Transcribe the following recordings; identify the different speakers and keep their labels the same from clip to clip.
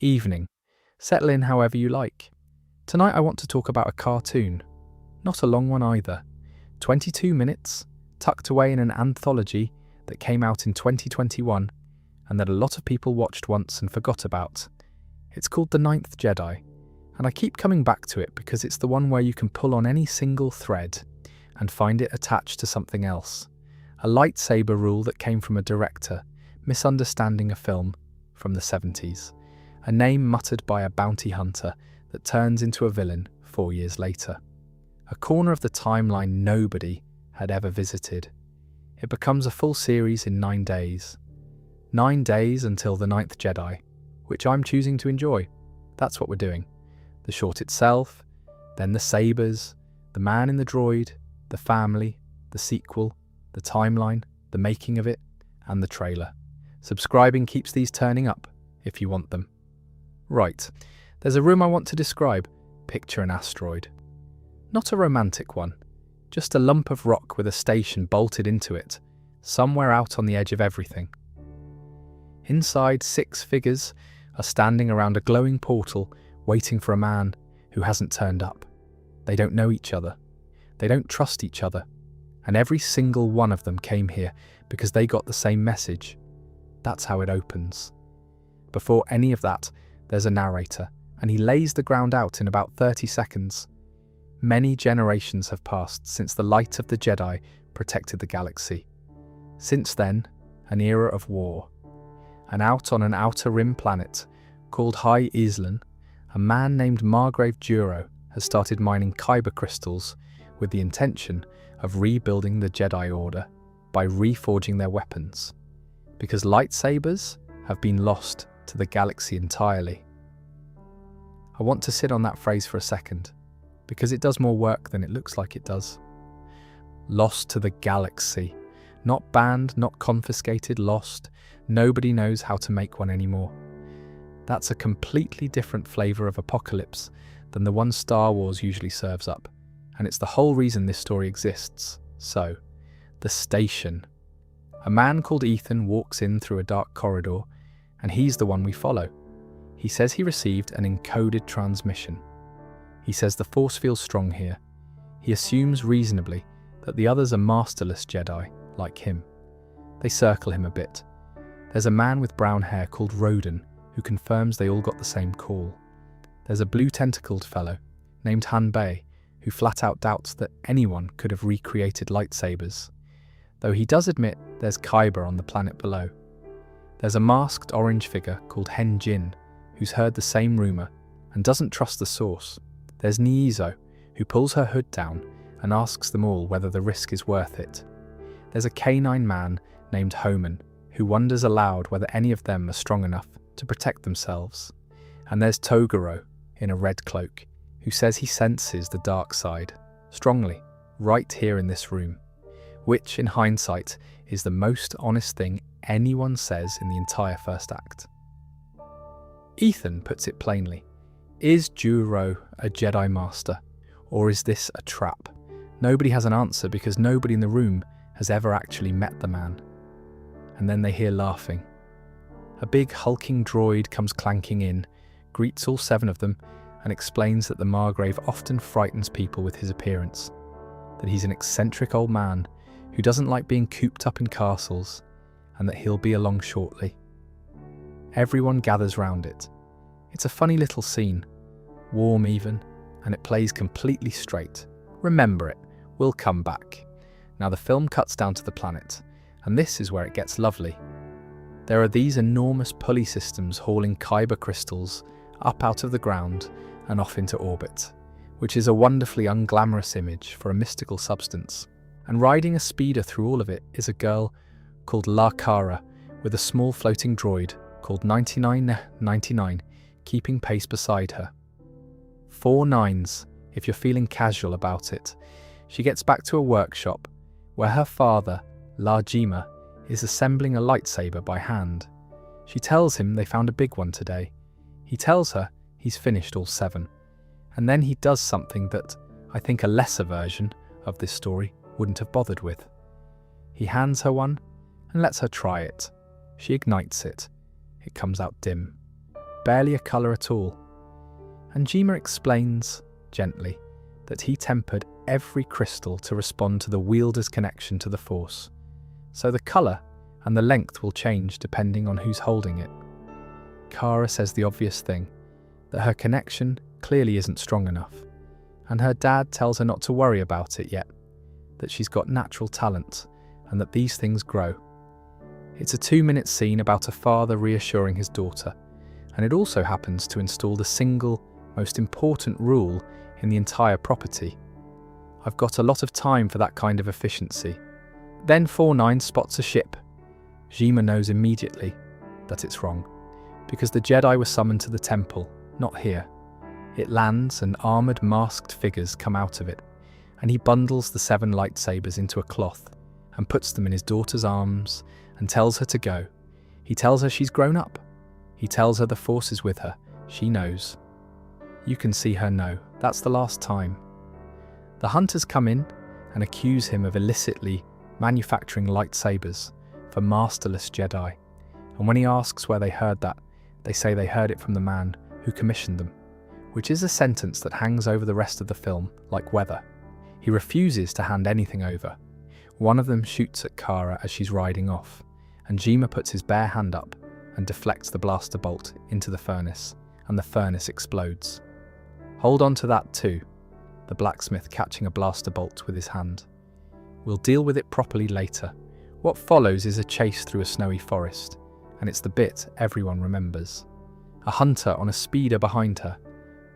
Speaker 1: evening. Settle in however you like. Tonight I want to talk about a cartoon. Not a long one either. 22 minutes, tucked away in an anthology that came out in 2021 and that a lot of people watched once and forgot about. It's called The Ninth Jedi, and I keep coming back to it because it's the one where you can pull on any single thread and find it attached to something else. A lightsaber rule that came from a director misunderstanding a film from the 70s. A name muttered by a bounty hunter that turns into a villain 4 years later. A corner of the timeline nobody had ever visited. It becomes a full series in 9 days. 9 days until The Ninth Jedi, which I'm choosing to enjoy. That's what we're doing. The short itself, then the sabers, the man in the droid, the family, the sequel, the timeline, the making of it, and the trailer. Subscribing keeps these turning up, if you want them. Right, there's a room I want to describe. Picture an asteroid. Not a romantic one, just a lump of rock with a station bolted into it, somewhere out on the edge of everything. Inside, 6 figures are standing around a glowing portal, waiting for a man who hasn't turned up. They don't know each other. They don't trust each other. And every single one of them came here because they got the same message. That's how it opens. Before any of that, there's a narrator, and he lays the ground out in about 30 seconds. Many generations have passed since the light of the Jedi protected the galaxy. Since then, an era of war. And out on an outer rim planet called High Islan, a man named Margrave Duro has started mining kyber crystals with the intention of rebuilding the Jedi Order by reforging their weapons. Because lightsabers have been lost to the galaxy entirely. I want to sit on that phrase for a second, because it does more work than it looks like it does. Lost to the galaxy. Not banned, not confiscated, lost. Nobody knows how to make one anymore. That's a completely different flavour of apocalypse than the one Star Wars usually serves up, and it's the whole reason this story exists. So, the station. A man called Ethan walks in through a dark corridor, and he's the one we follow. He says he received an encoded transmission. He says the Force feels strong here. He assumes reasonably that the others are masterless Jedi, like him. They circle him a bit. There's a man with brown hair called Roden who confirms they all got the same call. There's a blue-tentacled fellow named Han Bei who flat out doubts that anyone could have recreated lightsabers, though he does admit there's kyber on the planet below. There's a masked orange figure called Hen Jin who's heard the same rumour and doesn't trust the source. There's Niizo, who pulls her hood down and asks them all whether the risk is worth it. There's a canine man named Homan, who wonders aloud whether any of them are strong enough to protect themselves. And there's Toguro, in a red cloak, who says he senses the dark side, strongly, right here in this room, which, in hindsight, is the most honest thing anyone says in the entire first act. Ethan puts it plainly. Is Juro a Jedi Master, or is this a trap? Nobody has an answer because nobody in the room has ever actually met the man. And then they hear laughing. A big hulking droid comes clanking in, greets all 7 of them, and explains that the Margrave often frightens people with his appearance, that he's an eccentric old man who doesn't like being cooped up in castles, and that he'll be along shortly. Everyone gathers round it. It's a funny little scene, warm even, and it plays completely straight. Remember it, we'll come back. Now the film cuts down to the planet, and this is where it gets lovely. There are these enormous pulley systems hauling kyber crystals up out of the ground and off into orbit, which is a wonderfully unglamorous image for a mystical substance. And riding a speeder through all of it is a girl called La Cara with a small floating droid called 9999 keeping pace beside her. 4 nines, if you're feeling casual about it. She gets back to a workshop where her father, La Jima, is assembling a lightsaber by hand. She tells him they found a big one today. He tells her he's finished all 7. And then he does something that I think a lesser version of this story wouldn't have bothered with. He hands her one and lets her try it. She ignites it. It comes out dim. barely a colour at all. And Jima explains, gently, that he tempered every crystal to respond to the wielder's connection to the Force, so the colour and the length will change depending on who's holding it. Kara says the obvious thing, that her connection clearly isn't strong enough, and her dad tells her not to worry about it yet, that she's got natural talent and that these things grow. It's a 2-minute scene about a father reassuring his daughter, and it also happens to install the single most important rule in the entire property. I've got a lot of time for that kind of efficiency. Then 4-9 spots a ship. Jima knows immediately that it's wrong, because the Jedi were summoned to the temple, not here. It lands and armoured masked figures come out of it, and he bundles the 7 lightsabers into a cloth and puts them in his daughter's arms and tells her to go. He tells her she's grown up. He tells her the Force is with her. She knows. You can see her know. That's the last time. The hunters come in and accuse him of illicitly manufacturing lightsabers for masterless Jedi, and when he asks where they heard that, they say they heard it from the man who commissioned them, which is a sentence that hangs over the rest of the film like weather. He refuses to hand anything over. One of them shoots at Kara as she's riding off, and Jima puts his bare hand up and deflects the blaster bolt into the furnace, and the furnace explodes. Hold on to that too, the blacksmith catching a blaster bolt with his hand. We'll deal with it properly later. What follows is a chase through a snowy forest, and it's the bit everyone remembers. A hunter on a speeder behind her,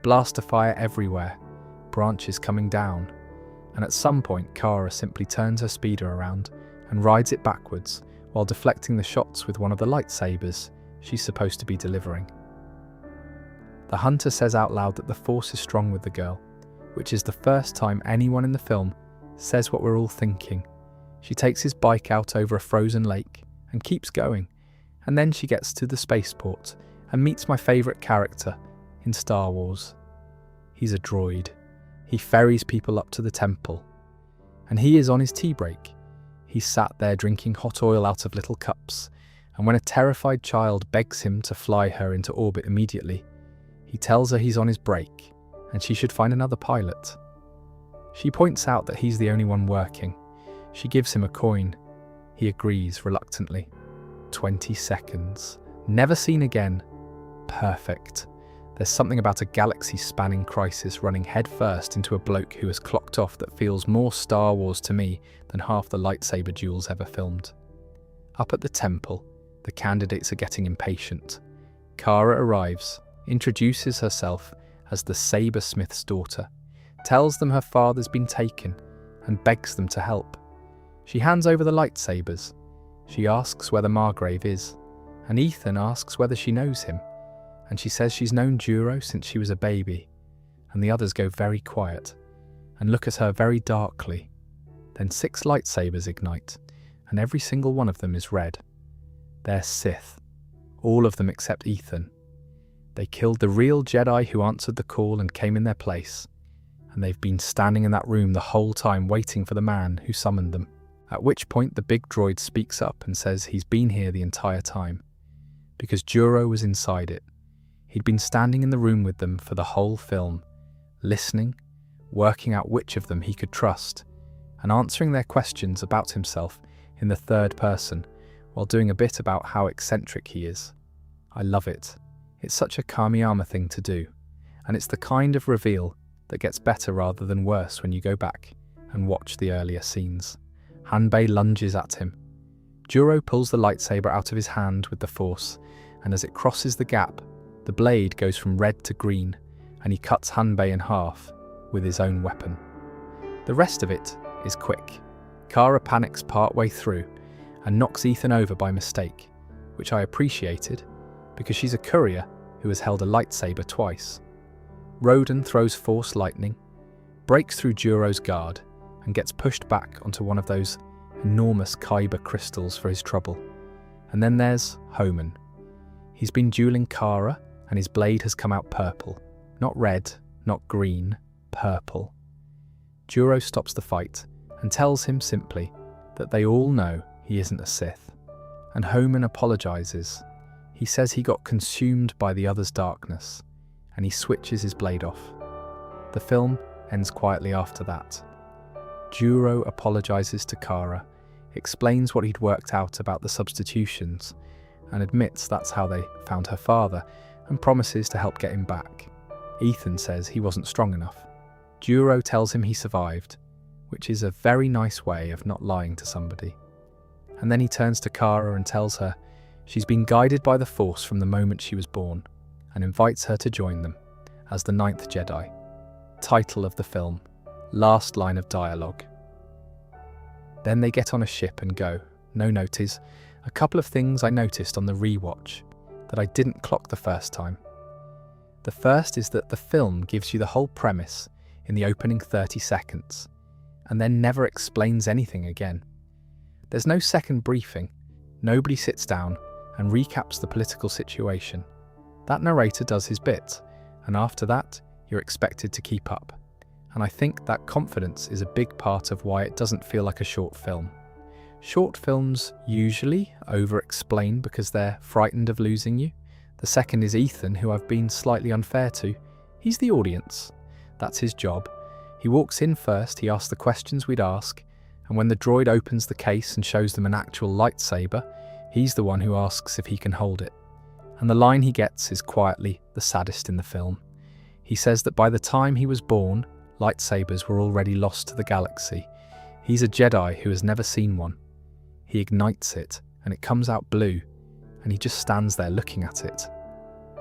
Speaker 1: blaster fire everywhere, branches coming down, and at some point Kara simply turns her speeder around and rides it backwards while deflecting the shots with one of the lightsabers she's supposed to be delivering. The hunter says out loud that the Force is strong with the girl, which is the first time anyone in the film says what we're all thinking. She takes his bike out over a frozen lake and keeps going, and then she gets to the spaceport and meets my favourite character in Star Wars. He's a droid. He ferries people up to the temple, and he is on his tea break. He's sat there drinking hot oil out of little cups, and when a terrified child begs him to fly her into orbit immediately, he tells her he's on his break and she should find another pilot. She points out that he's the only one working. She gives him a coin. He agrees reluctantly. 20 seconds. Never seen again. Perfect. There's something about a galaxy-spanning crisis running headfirst into a bloke who has clocked off that feels more Star Wars to me than half the lightsaber duels ever filmed. Up at the temple, the candidates are getting impatient. Kara arrives, introduces herself as the Sabersmith's daughter, tells them her father's been taken, and begs them to help. She hands over the lightsabers. She asks where the Margrave is, and Ethan asks whether she knows him, and she says she's known Juro since she was a baby, and the others go very quiet and look at her very darkly. Then 6 lightsabers ignite, and every single one of them is red. They're Sith, all of them except Ethan. They killed the real Jedi who answered the call and came in their place, and they've been standing in that room the whole time waiting for the man who summoned them. At which point the big droid speaks up and says he's been here the entire time, because Juro was inside it. He'd been standing in the room with them for the whole film, listening, working out which of them he could trust, and answering their questions about himself in the third person, while doing a bit about how eccentric he is. I love it. It's such a Kamiyama thing to do, and it's the kind of reveal that gets better rather than worse when you go back and watch the earlier scenes. Hanbei lunges at him. Juro pulls the lightsaber out of his hand with the Force, and as it crosses the gap, the blade goes from red to green, and he cuts Hanbei in half with his own weapon. The rest of it is quick. Kara panics partway through and knocks Ethan over by mistake, which I appreciated because she's a courier who has held a lightsaber twice. Roden throws Force lightning, breaks through Juro's guard, and gets pushed back onto one of those enormous Kyber crystals for his trouble. And then there's Homan. He's been dueling Kara, and his blade has come out purple. Not red, not green, purple. Juro stops the fight and tells him simply that they all know he isn't a Sith. And Homan apologizes, He says he got consumed by the other's darkness, and he switches his blade off. The film ends quietly after that. Juro apologizes to Kara, explains what he'd worked out about the substitutions, and admits that's how they found her father, and promises to help get him back. Ethan says he wasn't strong enough. Juro tells him he survived, which is a very nice way of not lying to somebody. And then he turns to Kara and tells her she's been guided by the Force from the moment she was born, and invites her to join them as the 9th Jedi. Title of the film, last line of dialogue. Then they get on a ship and go. No notice. A couple of things I noticed on the rewatch that I didn't clock the first time. The first is that the film gives you the whole premise in the opening 30 seconds, and then never explains anything again. There's no second briefing. Nobody sits down and recaps the political situation. That narrator does his bit, and after that, you're expected to keep up. And I think that confidence is a big part of why it doesn't feel like a short film. Short films usually over-explain because they're frightened of losing you. The second is Ethan, who I've been slightly unfair to. He's the audience. That's his job. He walks in first, he asks the questions we'd ask, and when the droid opens the case and shows them an actual lightsaber, he's the one who asks if he can hold it. And the line he gets is quietly the saddest in the film. He says that by the time he was born, lightsabers were already lost to the galaxy. He's a Jedi who has never seen one. He ignites it, and it comes out blue, and he just stands there looking at it.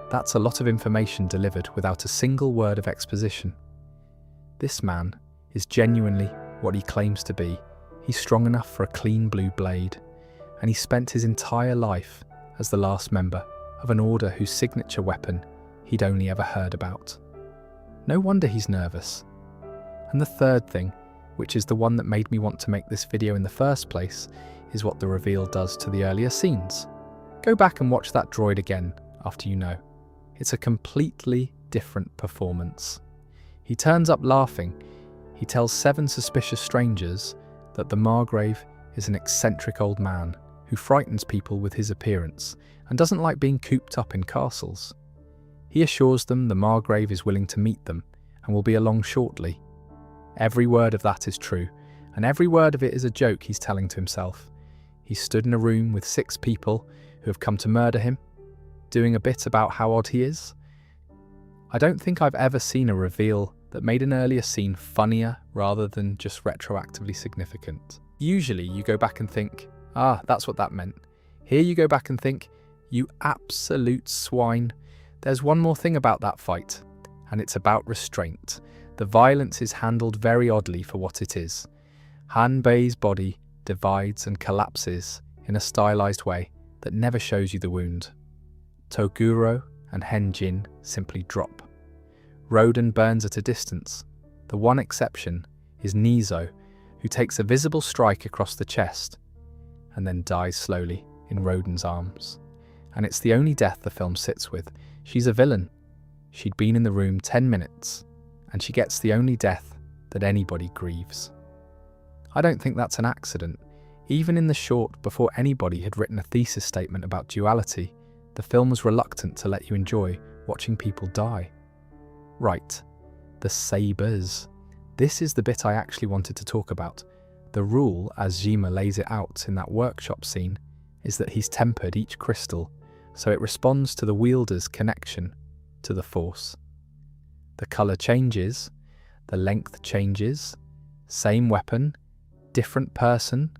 Speaker 1: That's a lot of information delivered without a single word of exposition. This man is genuinely what he claims to be. He's strong enough for a clean blue blade, and he spent his entire life as the last member of an order whose signature weapon he'd only ever heard about. No wonder he's nervous. And the third thing, which is the one that made me want to make this video in the first place, is what the reveal does to the earlier scenes. Go back and watch that droid again after you know. It's a completely different performance. He turns up laughing. He tells 7 suspicious strangers that the Margrave is an eccentric old man who frightens people with his appearance and doesn't like being cooped up in castles. He assures them the Margrave is willing to meet them and will be along shortly. Every word of that is true, and every word of it is a joke he's telling to himself. He stood in a room with 6 people who have come to murder him, doing a bit about how odd he is. I don't think I've ever seen a reveal that made an earlier scene funnier rather than just retroactively significant. Usually you go back and think, that's what that meant. Here you go back and think, you absolute swine. There's one more thing about that fight, and it's about restraint. The violence is handled very oddly for what it is. Han Bei's body divides and collapses in a stylized way that never shows you the wound. Toguro and Hen Jin simply drop. Roden burns at a distance. The one exception is Nizo, who takes a visible strike across the chest and then dies slowly in Roden's arms. And it's the only death the film sits with. She's a villain. She'd been in the room 10 minutes, and she gets the only death that anybody grieves. I don't think that's an accident. Even in the short, before anybody had written a thesis statement about duality, the film was reluctant to let you enjoy watching people die. Right, the sabers. This is the bit I actually wanted to talk about. The rule, as Jima lays it out in that workshop scene, is that he's tempered each crystal so it responds to the wielder's connection to the Force. The colour changes, the length changes, same weapon, different person,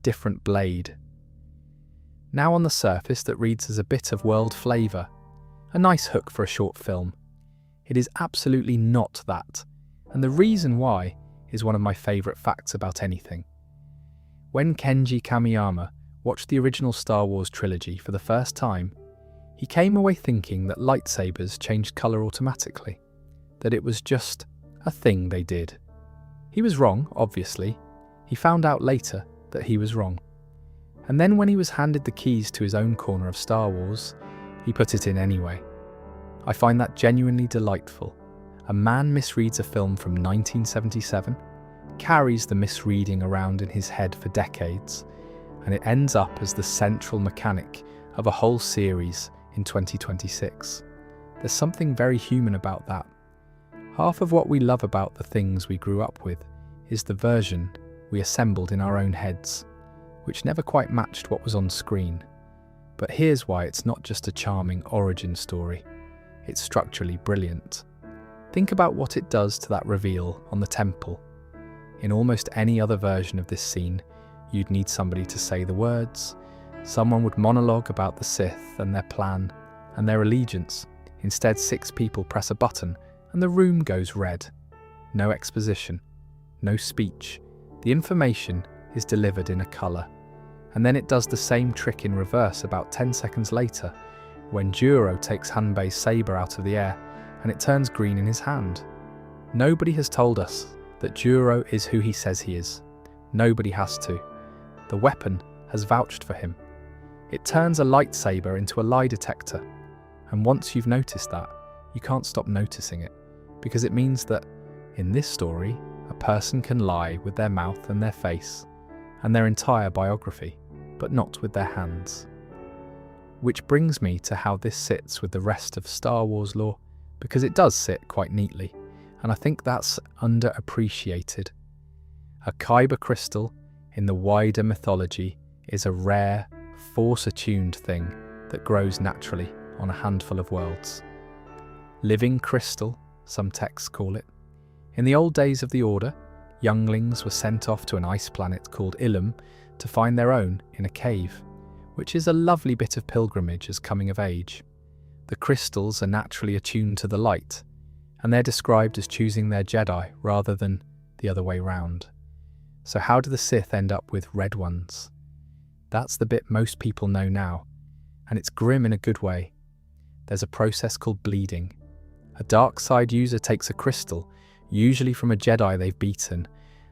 Speaker 1: different blade. Now on the surface that reads as a bit of world flavour, a nice hook for a short film. It is absolutely not that, and the reason why is one of my favourite facts about anything. When Kenji Kamiyama watched the original Star Wars trilogy for the first time, he came away thinking that lightsabers changed colour automatically, that it was just a thing they did. He was wrong, obviously. He found out later that he was wrong. And then when he was handed the keys to his own corner of Star Wars, he put it in anyway. I find that genuinely delightful. A man misreads a film from 1977, carries the misreading around in his head for decades, and it ends up as the central mechanic of a whole series in 2026. There's something very human about that. Half of what we love about the things we grew up with is the version we assembled in our own heads, which never quite matched what was on screen. But here's why it's not just a charming origin story. It's structurally brilliant. Think about what it does to that reveal on the temple. In almost any other version of this scene, you'd need somebody to say the words. Someone would monologue about the Sith and their plan and their allegiance. Instead, 6 people press a button and the room goes red. No exposition, no speech. The information is delivered in a colour. And then it does the same trick in reverse about 10 seconds later, when Juro takes Hanbei's sabre out of the air and it turns green in his hand. Nobody has told us that Juro is who he says he is. Nobody has to. The weapon has vouched for him. It turns a lightsaber into a lie detector. And once you've noticed that, you can't stop noticing it, because it means that, in this story, a person can lie with their mouth and their face, and their entire biography, but not with their hands. Which brings me to how this sits with the rest of Star Wars lore, because it does sit quite neatly, and I think that's underappreciated. A kyber crystal, in the wider mythology, is a rare, force-attuned thing that grows naturally on a handful of worlds. Living crystal, some texts call it. In the old days of the Order, younglings were sent off to an ice planet called Ilum to find their own in a cave, which is a lovely bit of pilgrimage as coming of age. The crystals are naturally attuned to the light, and they're described as choosing their Jedi rather than the other way round. So how do the Sith end up with red ones? That's the bit most people know now, and it's grim in a good way. There's a process called bleeding. A dark side user takes a crystal, usually from a Jedi they've beaten,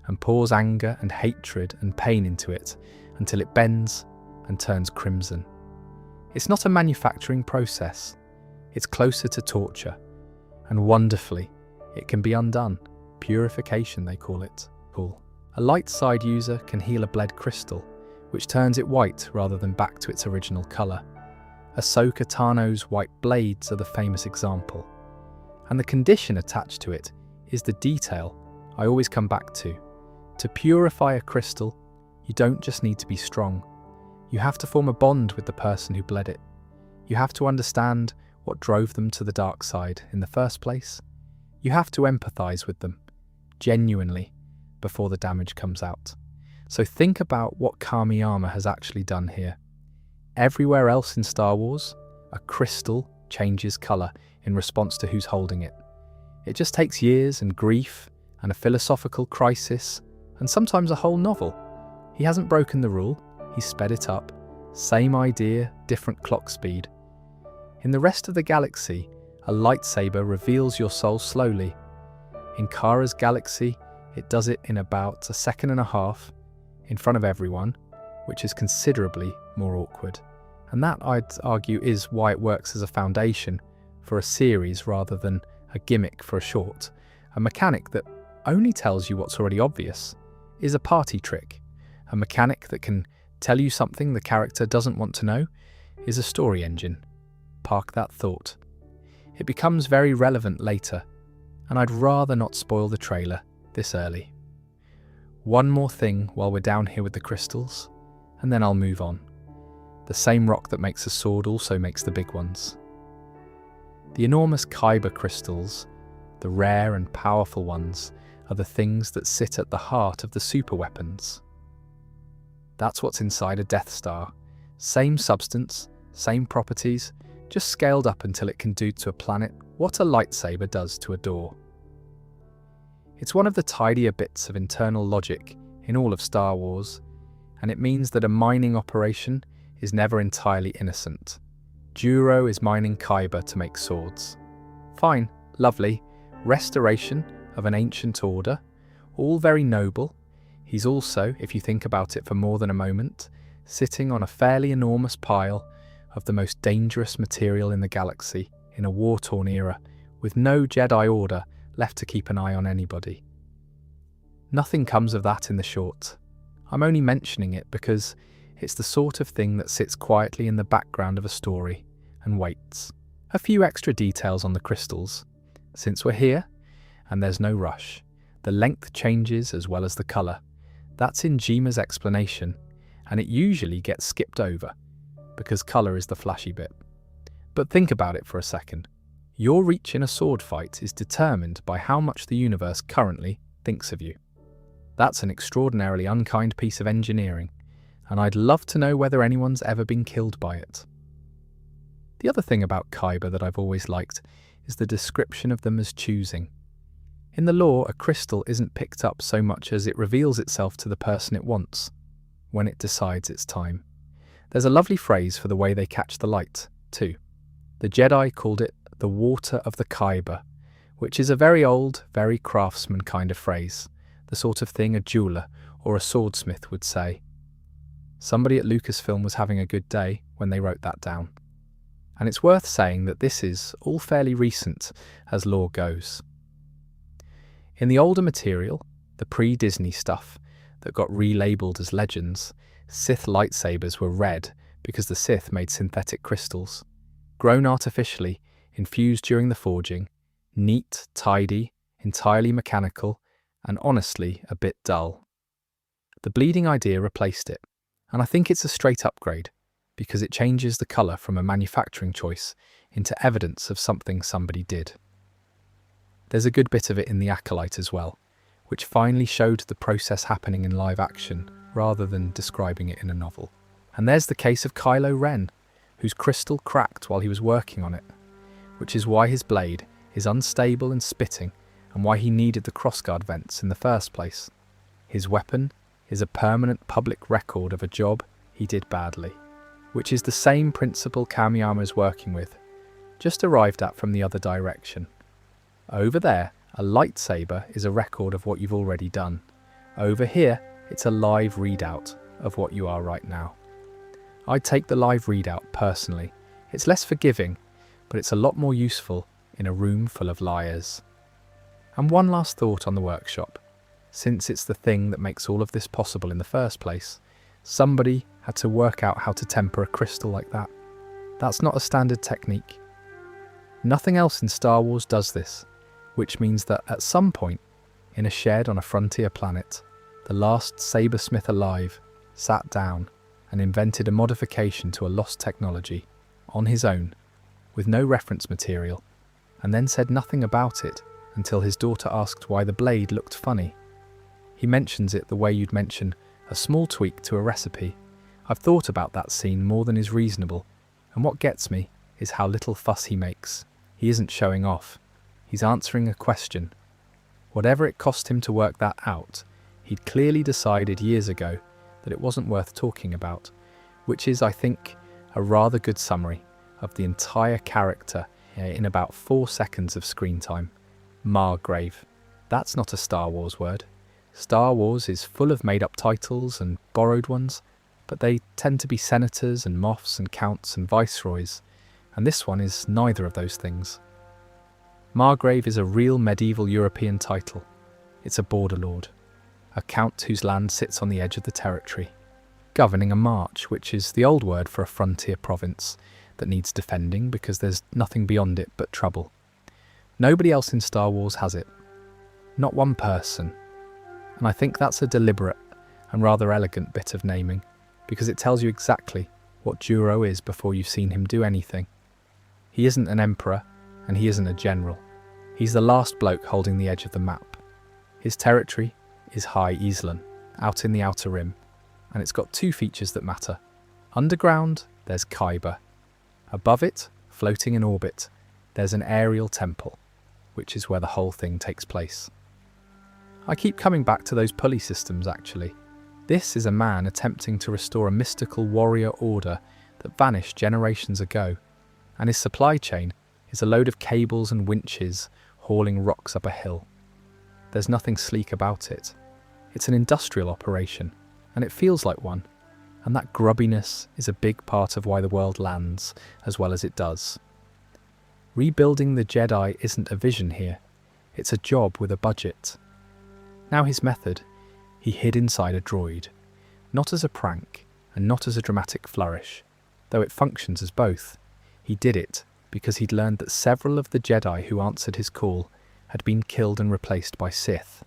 Speaker 1: and pours anger and hatred and pain into it until it bends and turns crimson. It's not a manufacturing process. It's closer to torture, and wonderfully, it can be undone. Purification, they call it. Cool. A light side user can heal a bled crystal, which turns it white rather than back to its original colour. Ahsoka Tano's white blades are the famous example. And the condition attached to it is the detail I always come back to. To purify a crystal, you don't just need to be strong. You have to form a bond with the person who bled it. You have to understand what drove them to the dark side in the first place. You have to empathise with them, genuinely, before the damage comes out. So think about what Kamiyama has actually done here. Everywhere else in Star Wars, a crystal changes colour in response to who's holding it. It just takes years and grief and a philosophical crisis and sometimes a whole novel. He hasn't broken the rule, he's sped it up. Same idea, different clock speed. In the rest of the galaxy, a lightsaber reveals your soul slowly. In Kara's galaxy, it does it in about 1.5 seconds in front of everyone, which is considerably more awkward. And that, I'd argue, is why it works as a foundation for a series rather than a gimmick for a short. A mechanic that only tells you what's already obvious is a party trick. A mechanic that can tell you something the character doesn't want to know is a story engine. Park that thought. It becomes very relevant later, and I'd rather not spoil the trailer this early. One more thing while we're down here with the crystals, and then I'll move on. The same rock that makes a sword also makes the big ones. The enormous kyber crystals, the rare and powerful ones, are the things that sit at the heart of the superweapons. That's what's inside a Death Star. Same substance, same properties, just scaled up until it can do to a planet what a lightsaber does to a door. It's one of the tidier bits of internal logic in all of Star Wars, and it means that a mining operation is never entirely innocent. Juro is mining kyber to make swords. Fine, lovely, restoration of an ancient order, all very noble. He's also, if you think about it for more than a moment, sitting on a fairly enormous pile of the most dangerous material in the galaxy in a war-torn era, with no Jedi Order left to keep an eye on anybody. Nothing comes of that in the short. I'm only mentioning it because It's the sort of thing that sits quietly in the background of a story and waits. A few extra details on the crystals. Since we're here, and there's no rush, the length changes as well as the colour. That's in Jima's explanation, and it usually gets skipped over, because colour is the flashy bit. But think about it for a second. Your reach in a sword fight is determined by how much the universe currently thinks of you. That's an extraordinarily unkind piece of engineering, and I'd love to know whether anyone's ever been killed by it. The other thing about Kyber that I've always liked is the description of them as choosing. In the lore, a crystal isn't picked up so much as it reveals itself to the person it wants, when it decides it's time. There's a lovely phrase for the way they catch the light, too. The Jedi called it the water of the Kyber, which is a very old, very craftsman kind of phrase, the sort of thing a jeweller or a swordsmith would say. Somebody at Lucasfilm was having a good day when they wrote that down. And it's worth saying that this is all fairly recent as lore goes. In the older material, the pre-Disney stuff that got relabeled as legends, Sith lightsabers were red because the Sith made synthetic crystals, grown artificially, infused during the forging, neat, tidy, entirely mechanical, and honestly a bit dull. The bleeding idea replaced it, and I think it's a straight upgrade, because it changes the colour from a manufacturing choice into evidence of something somebody did. There's a good bit of it in The Acolyte as well, which finally showed the process happening in live action rather than describing it in a novel. And there's the case of Kylo Ren, whose crystal cracked while he was working on it, which is why his blade is unstable and spitting and why he needed the crossguard vents in the first place. His weapon is a permanent public record of a job he did badly, which is the same principle Kamiyama is working with, just arrived at from the other direction. Over there, a lightsaber is a record of what you've already done. Over here, it's a live readout of what you are right now. I'd take the live readout personally. It's less forgiving, but it's a lot more useful in a room full of liars. And one last thought on the workshop. Since it's the thing that makes all of this possible in the first place, somebody had to work out how to temper a crystal like that. That's not a standard technique. Nothing else in Star Wars does this, which means that at some point, in a shed on a frontier planet, the last sabersmith alive sat down and invented a modification to a lost technology, on his own, with no reference material, and then said nothing about it until his daughter asked why the blade looked funny. He mentions it the way you'd mention a small tweak to a recipe. I've thought about that scene more than is reasonable, and what gets me is how little fuss he makes. He isn't showing off. He's answering a question. Whatever it cost him to work that out, he'd clearly decided years ago that it wasn't worth talking about, which is, I think, a rather good summary of the entire character in about 4 seconds of screen time. Margrave. That's not a Star Wars word. Star Wars is full of made-up titles and borrowed ones, but they tend to be senators and moffs and counts and viceroys, and this one is neither of those things. Margrave is a real medieval European title. It's a border lord, a count whose land sits on the edge of the territory, governing a march, which is the old word for a frontier province that needs defending because there's nothing beyond it but trouble. Nobody else in Star Wars has it. Not one person. And I think that's a deliberate and rather elegant bit of naming, because it tells you exactly what Juro is before you've seen him do anything. He isn't an emperor, and he isn't a general. He's the last bloke holding the edge of the map. His territory is High Islan, out in the Outer Rim, and it's got 2 features that matter. Underground, there's Kyber. Above it, floating in orbit, there's an aerial temple, which is where the whole thing takes place. I keep coming back to those pulley systems, actually. This is a man attempting to restore a mystical warrior order that vanished generations ago, and his supply chain is a load of cables and winches hauling rocks up a hill. There's nothing sleek about it. It's an industrial operation, and it feels like one, and that grubbiness is a big part of why the world lands as well as it does. Rebuilding the Jedi isn't a vision here, it's a job with a budget. Now his method, he hid inside a droid, not as a prank, and not as a dramatic flourish, though it functions as both. He did it because he'd learned that several of the Jedi who answered his call had been killed and replaced by Sith,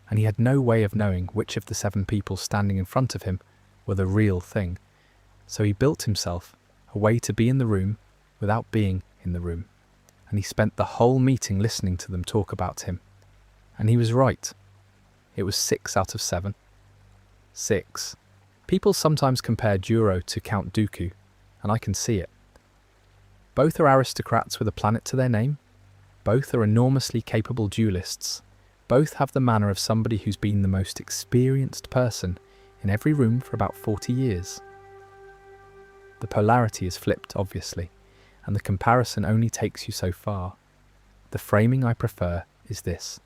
Speaker 1: and he had no way of knowing which of the 7 people standing in front of him were the real thing. So he built himself a way to be in the room without being in the room, and he spent the whole meeting listening to them talk about him. And he was right. It was 6 out of 7. 6. People sometimes compare Juro to Count Dooku, and I can see it. Both are aristocrats with a planet to their name. Both are enormously capable duelists. Both have the manner of somebody who's been the most experienced person in every room for about 40 years. The polarity is flipped, obviously, and the comparison only takes you so far. The framing I prefer is this.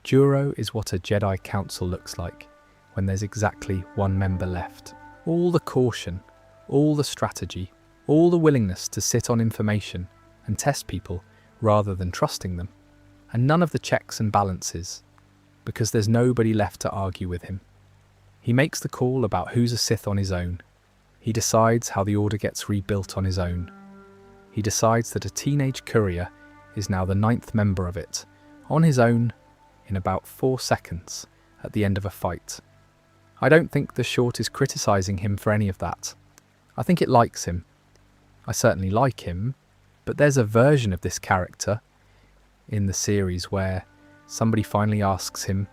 Speaker 1: Juro is what a Jedi Council looks like when there's exactly 1 member left. All the caution, all the strategy, all the willingness to sit on information and test people rather than trusting them, and none of the checks and balances, because there's nobody left to argue with him. He makes the call about who's a Sith on his own. He decides how the Order gets rebuilt on his own. He decides that a teenage courier is now the 9th member of it, on his own, in about 4 seconds, at the end of a fight. I don't think the short is criticising him for any of that. I think it likes him. I certainly like him, but there's a version of this character in the series where somebody finally asks him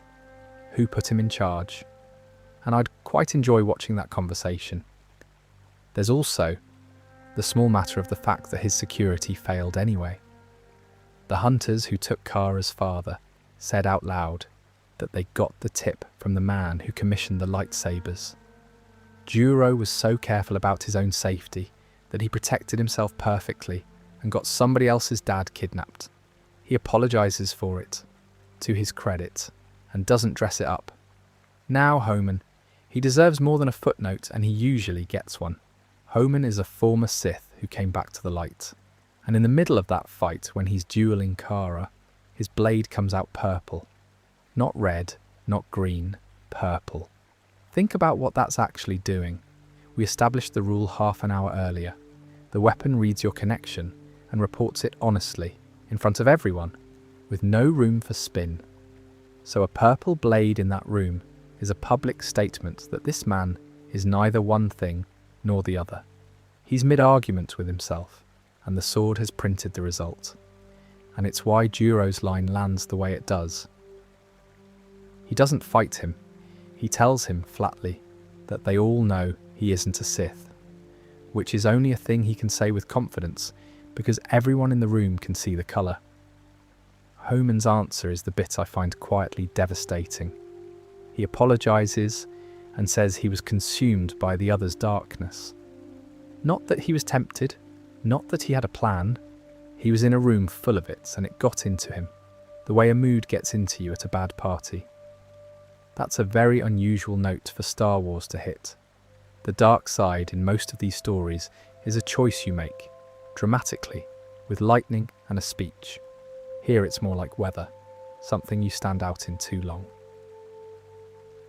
Speaker 1: who put him in charge, and I'd quite enjoy watching that conversation. There's also the small matter of the fact that his security failed anyway. The hunters who took Kara's father said out loud that they got the tip from the man who commissioned the lightsabers. Juro was so careful about his own safety that he protected himself perfectly and got somebody else's dad kidnapped. He apologises for it, to his credit, and doesn't dress it up. Now Homan, he deserves more than a footnote, and he usually gets one. Homan is a former Sith who came back to the light, and in the middle of that fight when he's dueling Kara, his blade comes out purple. Not red, not green, purple. Think about what that's actually doing. We established the rule half an hour earlier. The weapon reads your connection and reports it honestly, in front of everyone, with no room for spin. So a purple blade in that room is a public statement that this man is neither one thing nor the other. He's mid-argument with himself, and the sword has printed the result. And it's why Juro's line lands the way it does. He doesn't fight him. He tells him flatly that they all know he isn't a Sith, which is only a thing he can say with confidence because everyone in the room can see the colour. Homan's answer is the bit I find quietly devastating. He apologises and says he was consumed by the other's darkness. Not that he was tempted, not that he had a plan. He was in a room full of it and it got into him, the way a mood gets into you at a bad party. That's a very unusual note for Star Wars to hit. The dark side in most of these stories is a choice you make, dramatically, with lightning and a speech. Here it's more like weather, something you stand out in too long.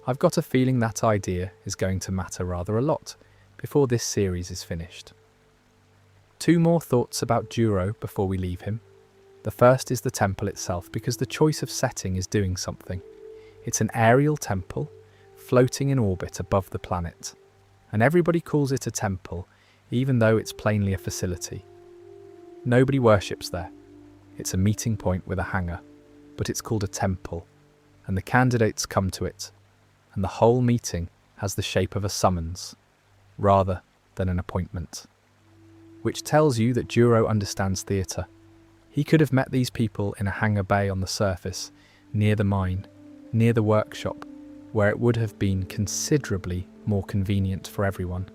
Speaker 1: I've got a feeling that idea is going to matter rather a lot before this series is finished. 2 more thoughts about Juro before we leave him. The first is the temple itself, because the choice of setting is doing something. It's an aerial temple, floating in orbit above the planet, and everybody calls it a temple, even though it's plainly a facility. Nobody worships there. It's a meeting point with a hangar, but it's called a temple, and the candidates come to it, and the whole meeting has the shape of a summons, rather than an appointment. Which tells you that Juro understands theatre. He could have met these people in a hangar bay on the surface, near the mine, near the workshop, where it would have been considerably more convenient for everyone.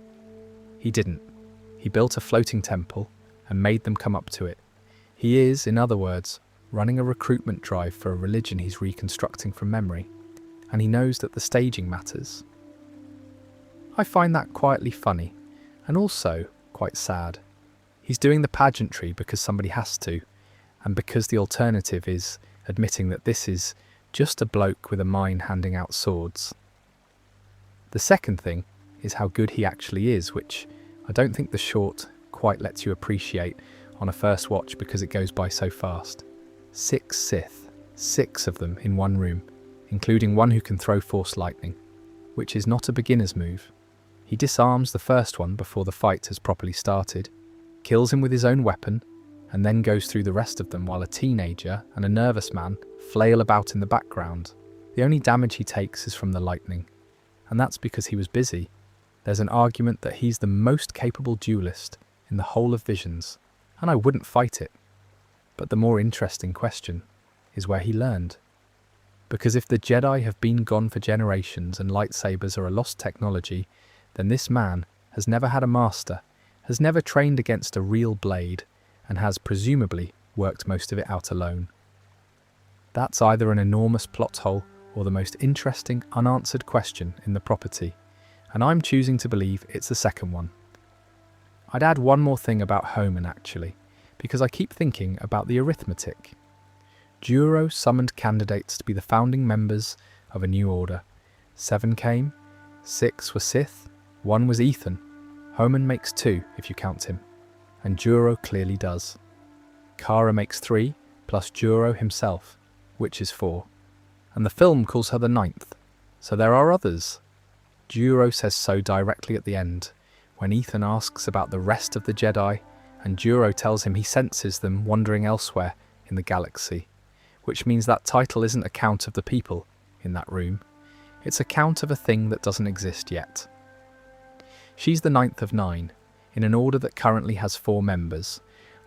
Speaker 1: He didn't. He built a floating temple and made them come up to it. He is, in other words, running a recruitment drive for a religion he's reconstructing from memory, and he knows that the staging matters. I find that quietly funny, and also quite sad. He's doing the pageantry because somebody has to, and because the alternative is admitting that this is just a bloke with a mine handing out swords. The second thing is how good he actually is, which I don't think the short quite lets you appreciate on a first watch because it goes by so fast. 6 Sith, 6 of them in one room, including one who can throw force lightning, which is not a beginner's move. He disarms the first one before the fight has properly started, kills him with his own weapon, and then goes through the rest of them while a teenager and a nervous man flail about in the background. The only damage he takes is from the lightning, and that's because he was busy. There's an argument that he's the most capable duelist in the whole of Visions, and I wouldn't fight it. But the more interesting question is where he learned. Because if the Jedi have been gone for generations and lightsabers are a lost technology, then this man has never had a master, has never trained against a real blade, and has presumably worked most of it out alone. That's either an enormous plot hole or the most interesting unanswered question in the property, and I'm choosing to believe it's the second one. I'd add one more thing about Homan actually, because I keep thinking about the arithmetic. Juro summoned candidates to be the founding members of a new order. 7 came, 6 were Sith, 1 was Ethan. Homan makes 2 if you count him, and Juro clearly does. Kara makes 3, plus Juro himself, which is 4. And the film calls her the 9th, so there are others. Juro says so directly at the end, when Ethan asks about the rest of the Jedi, and Juro tells him he senses them wandering elsewhere in the galaxy, which means that title isn't a count of the people in that room, it's a count of a thing that doesn't exist yet. She's the 9th of 9, in an order that currently has 4 members,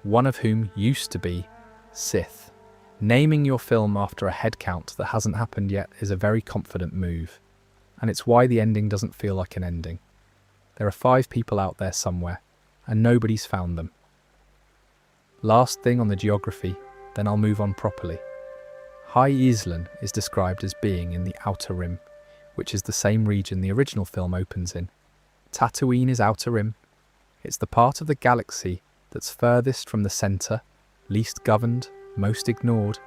Speaker 1: one of whom used to be Sith. Naming your film after a head count that hasn't happened yet is a very confident move, and it's why the ending doesn't feel like an ending. There are 5 people out there somewhere, and nobody's found them. Last thing on the geography, then I'll move on properly. High Island is described as being in the Outer Rim, which is the same region the original film opens in. Tatooine is Outer Rim. It's the part of the galaxy that's furthest from the centre, least governed, most ignored,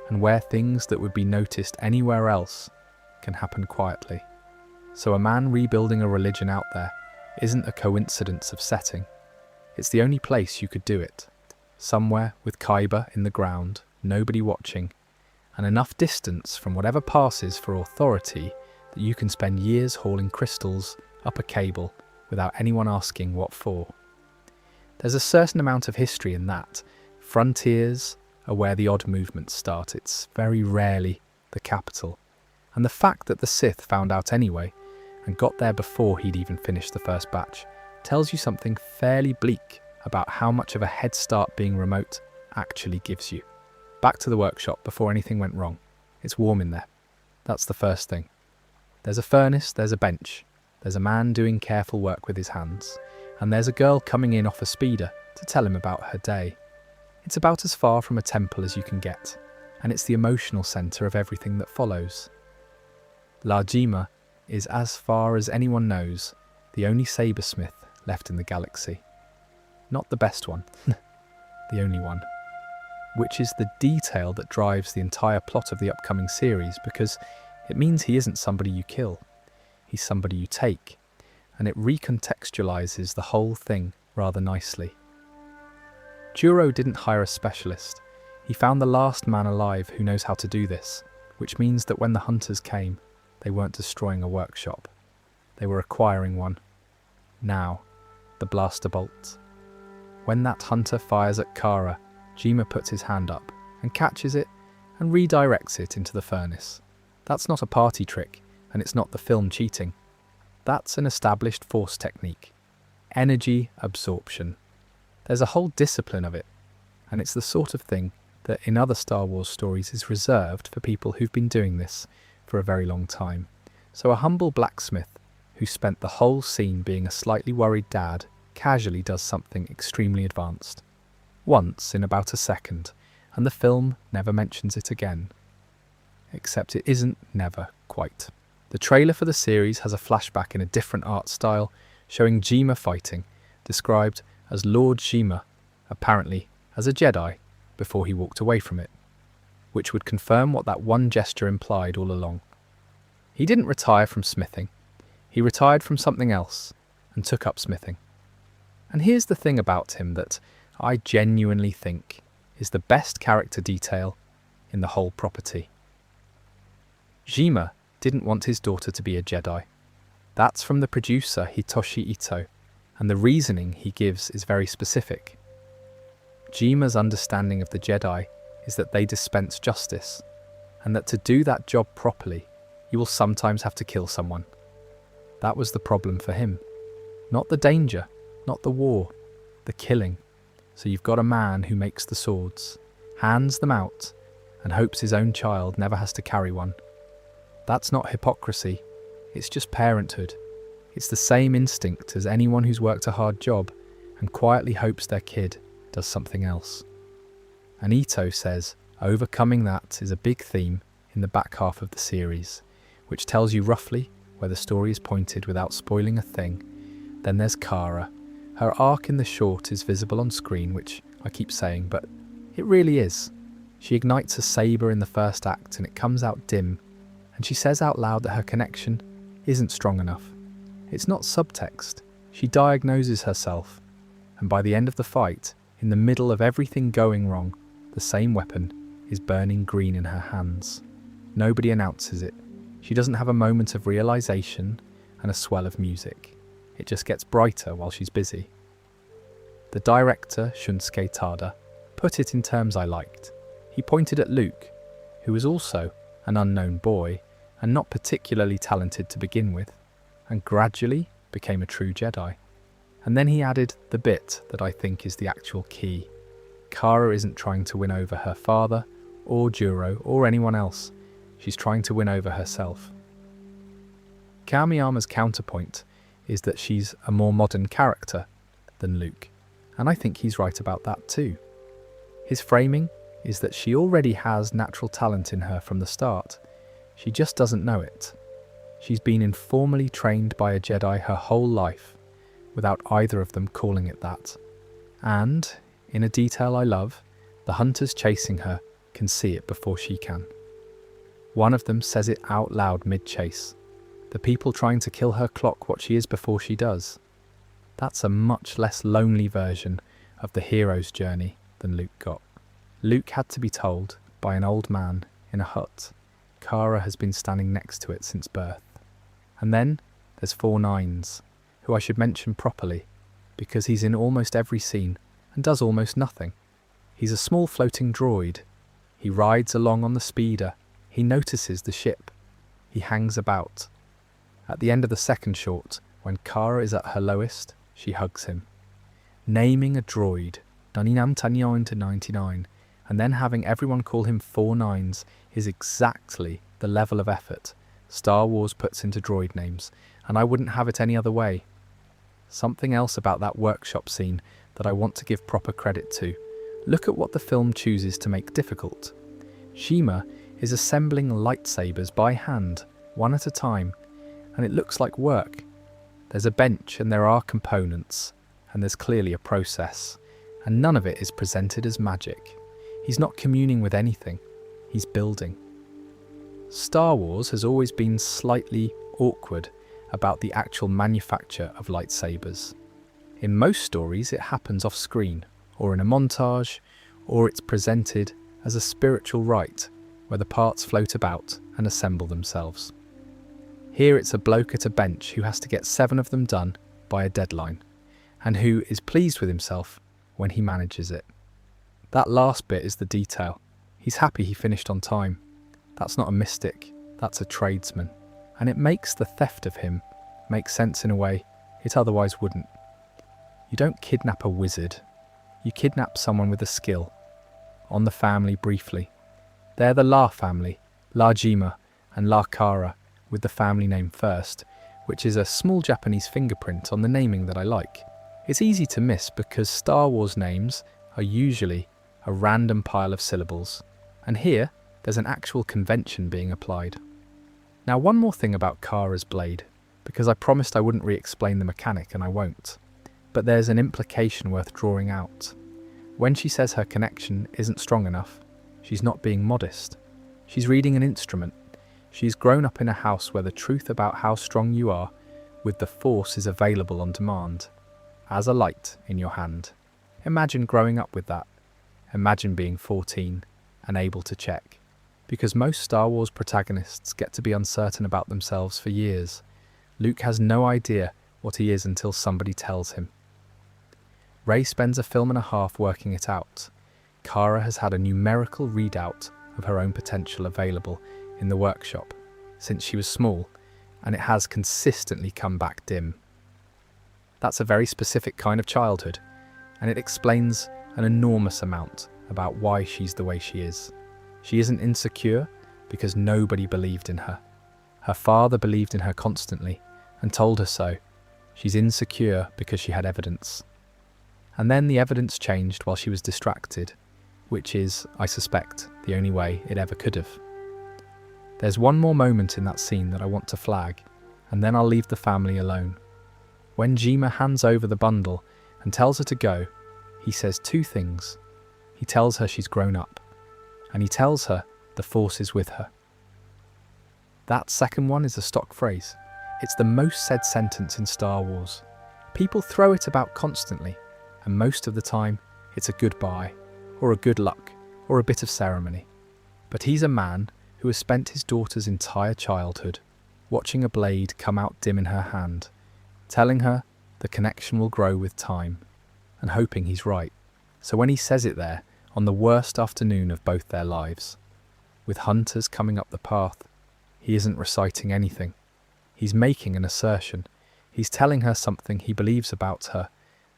Speaker 1: and where things that would be noticed anywhere else can happen quietly. So a man rebuilding a religion out there isn't a coincidence of setting. It's the only place you could do it. Somewhere with Kyber in the ground, nobody watching, and enough distance from whatever passes for authority that you can spend years hauling crystals up a cable without anyone asking what for. There's a certain amount of history in that. Frontiers are where the odd movements start. It's very rarely the capital. And the fact that the Sith found out anyway, and got there before he'd even finished the first batch, tells you something fairly bleak about how much of a head start being remote actually gives you. Back to the workshop before anything went wrong. It's warm in there. That's the first thing. There's a furnace, there's a bench, there's a man doing careful work with his hands, and there's a girl coming in off a speeder to tell him about her day. It's about as far from a temple as you can get, and it's the emotional centre of everything that follows. La Jima is, as far as anyone knows, the only sabersmith left in the galaxy. Not the best one, the only one. Which is the detail that drives the entire plot of the upcoming series, because it means he isn't somebody you kill, he's somebody you take, and it recontextualizes the whole thing rather nicely. Juro didn't hire a specialist. He found the last man alive who knows how to do this, which means that when the hunters came, they weren't destroying a workshop. They were acquiring one. Now, the blaster bolt. When that hunter fires at Kara, Jima puts his hand up and catches it and redirects it into the furnace. That's not a party trick, and it's not the film cheating. That's an established force technique. Energy absorption. There's a whole discipline of it, and it's the sort of thing that in other Star Wars stories is reserved for people who've been doing this for a very long time. So a humble blacksmith who spent the whole scene being a slightly worried dad casually does something extremely advanced. Once in about a second, and the film never mentions it again. Except it isn't never quite. The trailer for the series has a flashback in a different art style, showing Jima fighting, described as Lord Jima, apparently as a Jedi, before he walked away from it, which would confirm what that one gesture implied all along. He didn't retire from smithing. He retired from something else and took up smithing. And here's the thing about him that I genuinely think is the best character detail in the whole property. Jima didn't want his daughter to be a Jedi. That's from the producer Hitoshi Ito, and the reasoning he gives is very specific. Jima's understanding of the Jedi is that they dispense justice, and that to do that job properly, you will sometimes have to kill someone. That was the problem for him. Not the danger, not the war, the killing. So you've got a man who makes the swords, hands them out, and hopes his own child never has to carry one. That's not hypocrisy, it's just parenthood. It's the same instinct as anyone who's worked a hard job and quietly hopes their kid does something else. And Ito says overcoming that is a big theme in the back half of the series, which tells you roughly where the story is pointed without spoiling a thing. Then there's Kara. Her arc in the short is visible on screen, which I keep saying, but it really is. She ignites a saber in the first act and it comes out dim, and she says out loud that her connection isn't strong enough. It's not subtext. She diagnoses herself, and by the end of the fight, in the middle of everything going wrong, the same weapon is burning green in her hands. Nobody announces it. She doesn't have a moment of realization and a swell of music. It just gets brighter while she's busy. The director, Shunsuke Tada, put it in terms I liked. He pointed at Luke, who was also an unknown boy and not particularly talented to begin with, and gradually became a true Jedi. And then he added the bit that I think is the actual key. Kara isn't trying to win over her father, or Juro, or anyone else. She's trying to win over herself. Kamiyama's counterpoint is that she's a more modern character than Luke, and I think he's right about that too. His framing is that she already has natural talent in her from the start. She just doesn't know it. She's been informally trained by a Jedi her whole life, without either of them calling it that. And, in a detail I love, the hunters chasing her can see it before she can. One of them says it out loud mid-chase. The people trying to kill her clock what she is before she does. That's a much less lonely version of the hero's journey than Luke got. Luke had to be told by an old man in a hut. Kara has been standing next to it since birth. And then there's 4-9s, who I should mention properly, because he's in almost every scene and does almost nothing. He's a small floating droid. He rides along on the speeder. He notices the ship. He hangs about. At the end of the second short, when Kara is at her lowest, she hugs him. Naming a droid, 99 to 99, and then having everyone call him 4-9s is exactly the level of effort Star Wars puts into droid names, and I wouldn't have it any other way. Something else about that workshop scene that I want to give proper credit to. Look at what the film chooses to make difficult. Jima is assembling lightsabers by hand, one at a time, and it looks like work. There's a bench and there are components, and there's clearly a process, and none of it is presented as magic. He's not communing with anything, he's building. Star Wars has always been slightly awkward about the actual manufacture of lightsabers. In most stories it happens off screen, or in a montage, or it's presented as a spiritual rite where the parts float about and assemble themselves. Here it's a bloke at a bench who has to get 7 of them done by a deadline, and who is pleased with himself when he manages it. That last bit is the detail. He's happy he finished on time. That's not a mystic, that's a tradesman. And it makes the theft of him make sense in a way it otherwise wouldn't. You don't kidnap a wizard. You kidnap someone with a skill. On the family briefly. They're the La family, La Jima and La Kara, with the family name first, which is a small Japanese fingerprint on the naming that I like. It's easy to miss because Star Wars names are usually a random pile of syllables, and here there's an actual convention being applied. Now, one more thing about Kara's blade, because I promised I wouldn't re-explain the mechanic and I won't, but there's an implication worth drawing out. When she says her connection isn't strong enough, she's not being modest. She's reading an instrument. She's grown up in a house where the truth about how strong you are with the Force is available on demand, as a light in your hand. Imagine growing up with that. Imagine being 14 and able to check. Because most Star Wars protagonists get to be uncertain about themselves for years. Luke has no idea what he is until somebody tells him. Rey spends a film and a half working it out. Cara has had a numerical readout of her own potential available in the workshop since she was small, and it has consistently come back dim. That's a very specific kind of childhood, and it explains an enormous amount about why she's the way she is. She isn't insecure because nobody believed in her. Her father believed in her constantly and told her so. She's insecure because she had evidence. And then the evidence changed while she was distracted, which is, I suspect, the only way it ever could have. There's one more moment in that scene that I want to flag, and then I'll leave the family alone. When Jima hands over the bundle and tells her to go, he says two things. He tells her she's grown up, and he tells her the Force is with her. That second one is a stock phrase. It's the most said sentence in Star Wars. People throw it about constantly, and most of the time it's a goodbye, or a good luck, or a bit of ceremony. But he's a man who has spent his daughter's entire childhood watching a blade come out dim in her hand, telling her the connection will grow with time, and hoping he's right. So when he says it there, on the worst afternoon of both their lives, with hunters coming up the path, he isn't reciting anything. He's making an assertion. He's telling her something he believes about her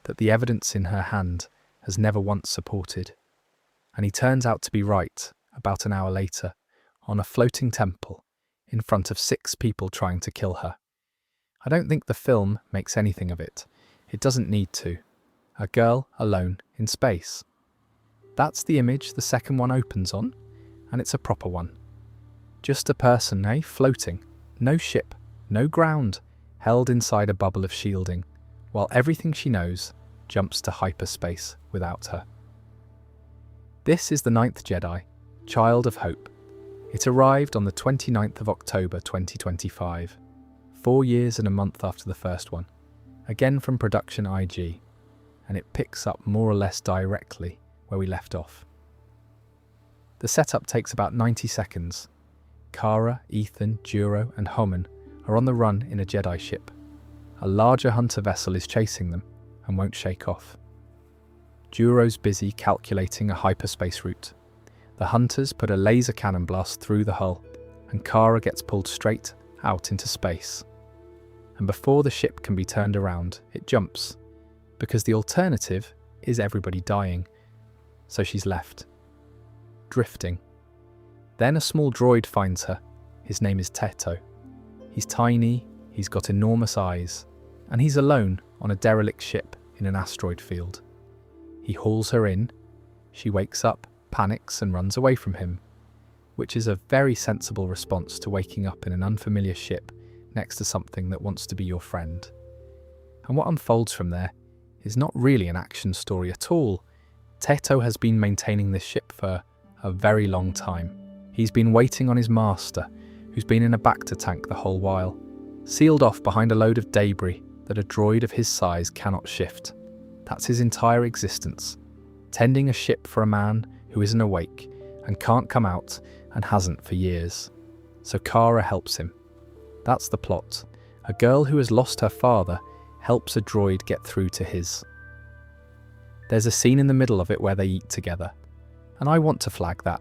Speaker 1: that the evidence in her hand has never once supported. And he turns out to be right about an hour later, on a floating temple, in front of 6 people trying to kill her. I don't think the film makes anything of it. It doesn't need to. A girl alone in space. That's the image the second one opens on, and it's a proper one. Just a person, floating. No ship, no ground, held inside a bubble of shielding, while everything she knows jumps to hyperspace without her. This is the 9th Jedi, Child of Hope. It arrived on the 29th of October 2025, 4 years and a month after the first one, again from Production IG, and it picks up more or less directly where we left off. The setup takes about 90 seconds. Cara, Ethan, Juro and Homan are on the run in a Jedi ship. A larger hunter vessel is chasing them and won't shake off. Juro's busy calculating a hyperspace route. The hunters put a laser cannon blast through the hull, and Cara gets pulled straight out into space. And before the ship can be turned around, it jumps, because the alternative is everybody dying. So she's left, drifting. Then a small droid finds her. His name is Teto. He's tiny, he's got enormous eyes, and he's alone on a derelict ship in an asteroid field. He hauls her in. She wakes up, panics and runs away from him, which is a very sensible response to waking up in an unfamiliar ship next to something that wants to be your friend. And what unfolds from there is not really an action story at all. Teto has been maintaining this ship for a very long time. He's been waiting on his master, who's been in a Bacta tank the whole while, sealed off behind a load of debris that a droid of his size cannot shift. That's his entire existence, tending a ship for a man who isn't awake and can't come out and hasn't for years. So Cara helps him. That's the plot. A girl who has lost her father helps a droid get through to his. There's a scene in the middle of it where they eat together, and I want to flag that,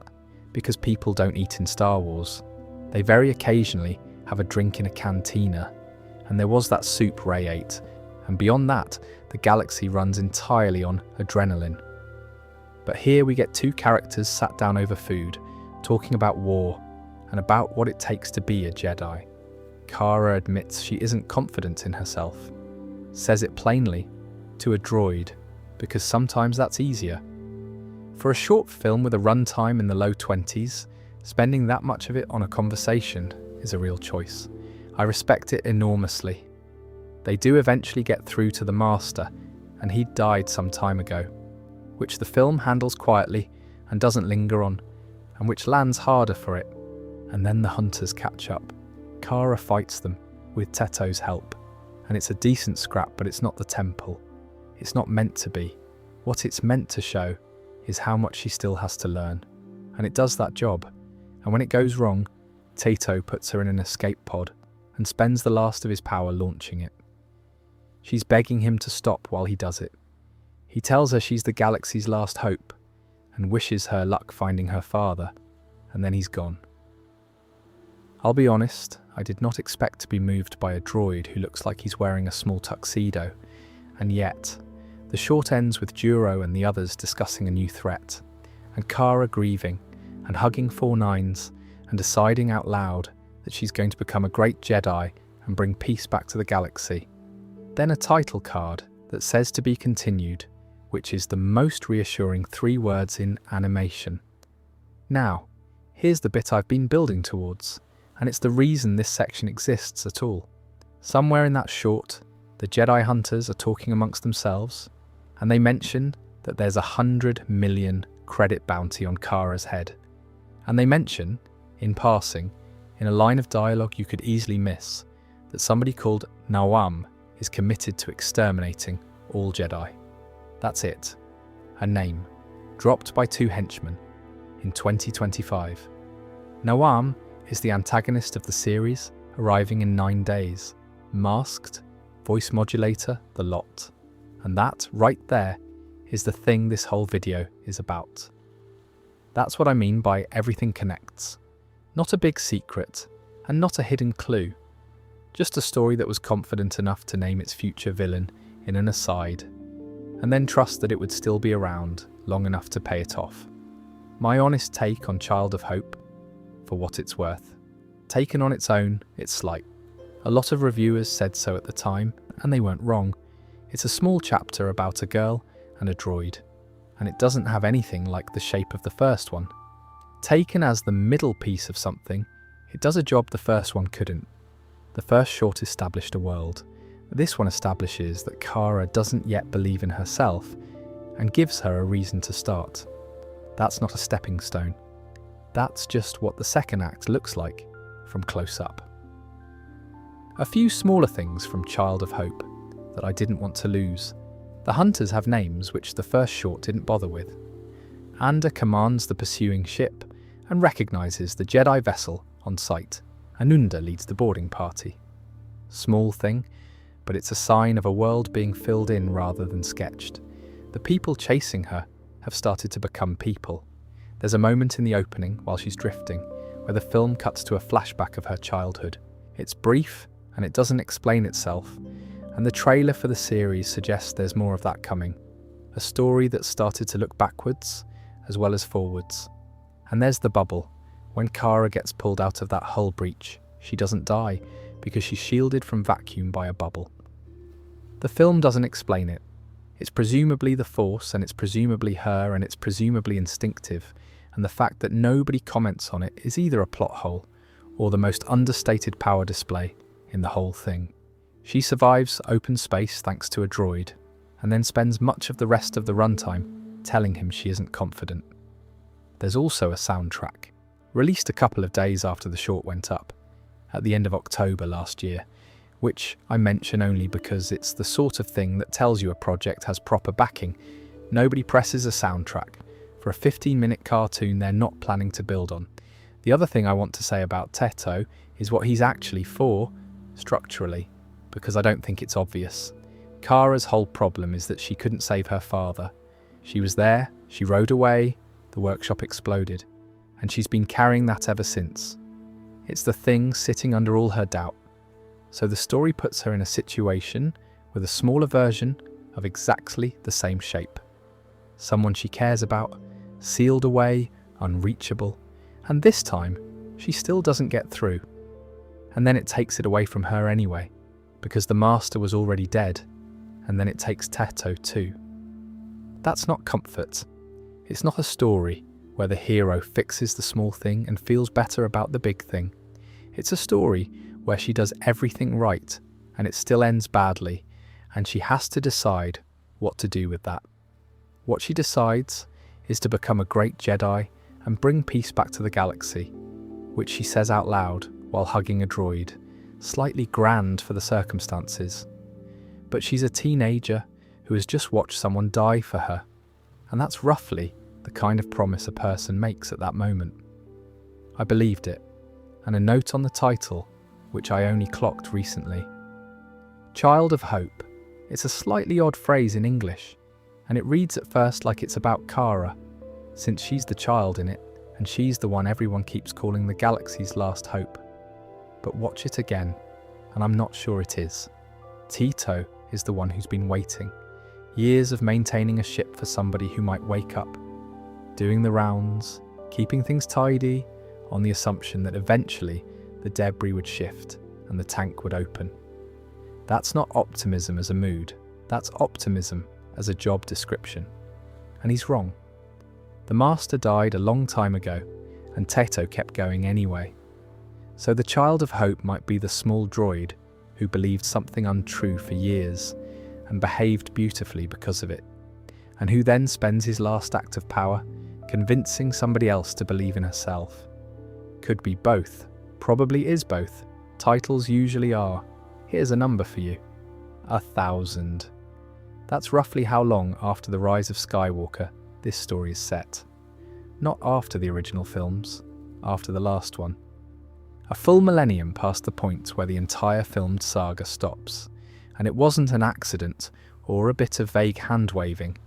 Speaker 1: because people don't eat in Star Wars. They very occasionally have a drink in a cantina, and there was that soup Rey ate, and beyond that, the galaxy runs entirely on adrenaline. But here we get 2 characters sat down over food, talking about war, and about what it takes to be a Jedi. Cara admits she isn't confident in herself, says it plainly, to a droid, because sometimes that's easier. For a short film with a runtime in the low 20s, spending that much of it on a conversation is a real choice. I respect it enormously. They do eventually get through to the Master, and he'd died some time ago, which the film handles quietly and doesn't linger on, and which lands harder for it. And then the hunters catch up. Cara fights them, with Teto's help. and it's a decent scrap, but it's not the temple. It's not meant to be. What it's meant to show is how much she still has to learn, and it does that job. And when it goes wrong, Tato puts her in an escape pod and spends the last of his power launching it. She's begging him to stop while he does it. He tells her she's the galaxy's last hope and wishes her luck finding her father, and then he's gone. I'll be honest, I did not expect to be moved by a droid who looks like he's wearing a small tuxedo, and yet, the short ends with Duro and the others discussing a new threat, and Kara grieving and hugging 4-9s and deciding out loud that she's going to become a great Jedi and bring peace back to the galaxy. Then a title card that says to be continued, which is the most reassuring 3 words in animation. Now, here's the bit I've been building towards, and it's the reason this section exists at all. Somewhere in that short, the Jedi Hunters are talking amongst themselves, and they mention that there's 100 million credit bounty on Kara's head. And they mention, in passing, in a line of dialogue you could easily miss, that somebody called Nawam is committed to exterminating all Jedi. That's it. A name, dropped by 2 henchmen, in 2025. Nawam is the antagonist of the series, arriving in 9 days, masked, voice modulator, the lot. And that, right there, is the thing this whole video is about. That's what I mean by everything connects. Not a big secret, and not a hidden clue. Just a story that was confident enough to name its future villain in an aside, and then trust that it would still be around long enough to pay it off. My honest take on Child of Hope, for what it's worth. Taken on its own, it's slight. A lot of reviewers said so at the time, and they weren't wrong. It's a small chapter about a girl and a droid, and it doesn't have anything like the shape of the first one. Taken as the middle piece of something, it does a job the first one couldn't. The first short established a world. This one establishes that Kara doesn't yet believe in herself and gives her a reason to start. That's not a stepping stone. That's just what the second act looks like from close up. A few smaller things from Child of Hope that I didn't want to lose. The hunters have names which the first short didn't bother with. Anda commands the pursuing ship and recognises the Jedi vessel on sight. Anunda leads the boarding party. Small thing, but it's a sign of a world being filled in rather than sketched. The people chasing her have started to become people. There's a moment in the opening while she's drifting where the film cuts to a flashback of her childhood. It's brief and it doesn't explain itself, and the trailer for the series suggests there's more of that coming. A story that started to look backwards as well as forwards. And there's the bubble. When Kara gets pulled out of that hull breach, she doesn't die because she's shielded from vacuum by a bubble. The film doesn't explain it. It's presumably the Force, and it's presumably her, and it's presumably instinctive, and the fact that nobody comments on it is either a plot hole or the most understated power display in the whole thing. She survives open space thanks to a droid, and then spends much of the rest of the runtime telling him she isn't confident. There's also a soundtrack, released a couple of days after the short went up, at the end of October last year, which I mention only because it's the sort of thing that tells you a project has proper backing. Nobody presses a soundtrack for a 15-minute cartoon they're not planning to build on. The other thing I want to say about Teto is what he's actually for, structurally, because I don't think it's obvious. Kara's whole problem is that she couldn't save her father. She was there, she rode away, the workshop exploded, and she's been carrying that ever since. It's the thing sitting under all her doubt. So the story puts her in a situation with a smaller version of exactly the same shape. Someone she cares about, sealed away, unreachable, and this time she still doesn't get through. And then it takes it away from her anyway, because the master was already dead, and then it takes Teto too. That's not comfort. It's not a story where the hero fixes the small thing and feels better about the big thing. It's a story where she does everything right and it still ends badly, and she has to decide what to do with that. What she decides is to become a great Jedi and bring peace back to the galaxy, which she says out loud while hugging a droid, slightly grand for the circumstances. but she's a teenager who has just watched someone die for her, and that's roughly the kind of promise a person makes at that moment. I believed it, and a note on the title, which I only clocked recently. Child of Hope. It's a slightly odd phrase in English, and it reads at first like it's about Kara, since she's the child in it, and she's the one everyone keeps calling the galaxy's last hope. But watch it again, and I'm not sure it is. Tito is the one who's been waiting. Years of maintaining a ship for somebody who might wake up, doing the rounds, keeping things tidy, on the assumption that eventually the debris would shift and the tank would open. That's not optimism as a mood, that's optimism as a job description. And he's wrong. The master died a long time ago, and Teto kept going anyway. So the child of hope might be the small droid who believed something untrue for years and behaved beautifully because of it, and who then spends his last act of power convincing somebody else to believe in herself. Could be both, probably is both. Titles usually are. Here's a number for you. 1,000. That's roughly how long after the rise of Skywalker this story is set. Not after the original films, after the last one. A full millennium past the point where the entire filmed saga stops. And it wasn't an accident or a bit of vague hand-waving.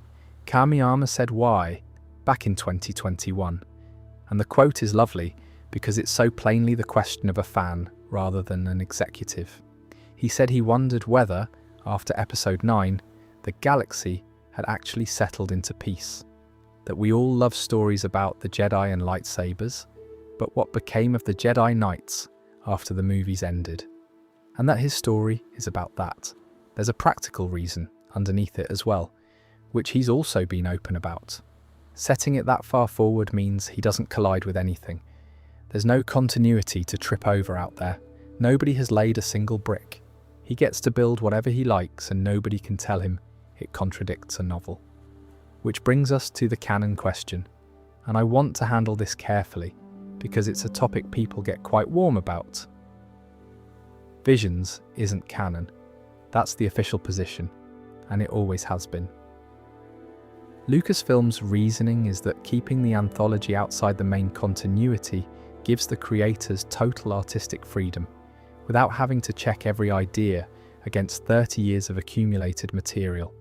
Speaker 1: Kamiyama said why back in 2021. And the quote is lovely because it's so plainly the question of a fan rather than an executive. He said he wondered whether, after Episode 9, the galaxy had actually settled into peace. That we all love stories about the Jedi and lightsabers, but what became of the Jedi Knights after the movies ended. And that his story is about that. There's a practical reason underneath it as well, which he's also been open about. Setting it that far forward means he doesn't collide with anything. There's no continuity to trip over out there. Nobody has laid a single brick. He gets to build whatever he likes and nobody can tell him it contradicts a novel. Which brings us to the canon question. And I want to handle this carefully because it's a topic people get quite warm about. Visions isn't canon. That's the official position, and it always has been. Lucasfilm's reasoning is that keeping the anthology outside the main continuity gives the creators total artistic freedom, without having to check every idea against 30 years of accumulated material.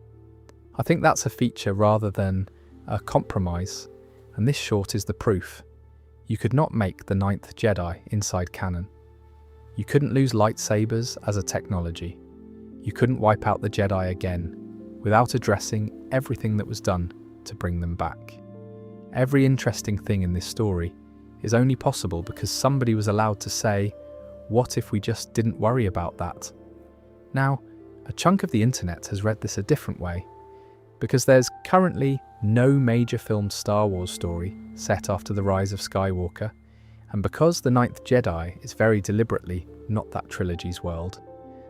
Speaker 1: I think that's a feature rather than a compromise, and this short is the proof. You could not make the 9th Jedi inside canon. You couldn't lose lightsabers as a technology. You couldn't wipe out the Jedi again without addressing everything that was done to bring them back. Every interesting thing in this story is only possible because somebody was allowed to say, what if we just didn't worry about that? Now, a chunk of the internet has read this a different way, because there's currently no major filmed Star Wars story set after the rise of Skywalker, and because the 9th Jedi is very deliberately not that trilogy's world,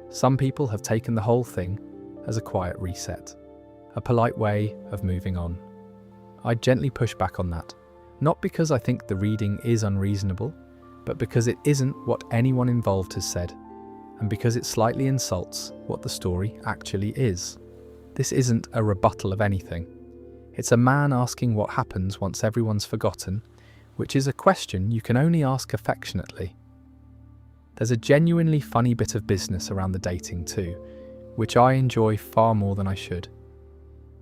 Speaker 1: some people have taken the whole thing as a quiet reset, a polite way of moving on. I gently push back on that, not because I think the reading is unreasonable, but because it isn't what anyone involved has said, and because it slightly insults what the story actually is. This isn't a rebuttal of anything. It's a man asking what happens once everyone's forgotten, which is a question you can only ask affectionately. There's a genuinely funny bit of business around the dating too, which I enjoy far more than I should.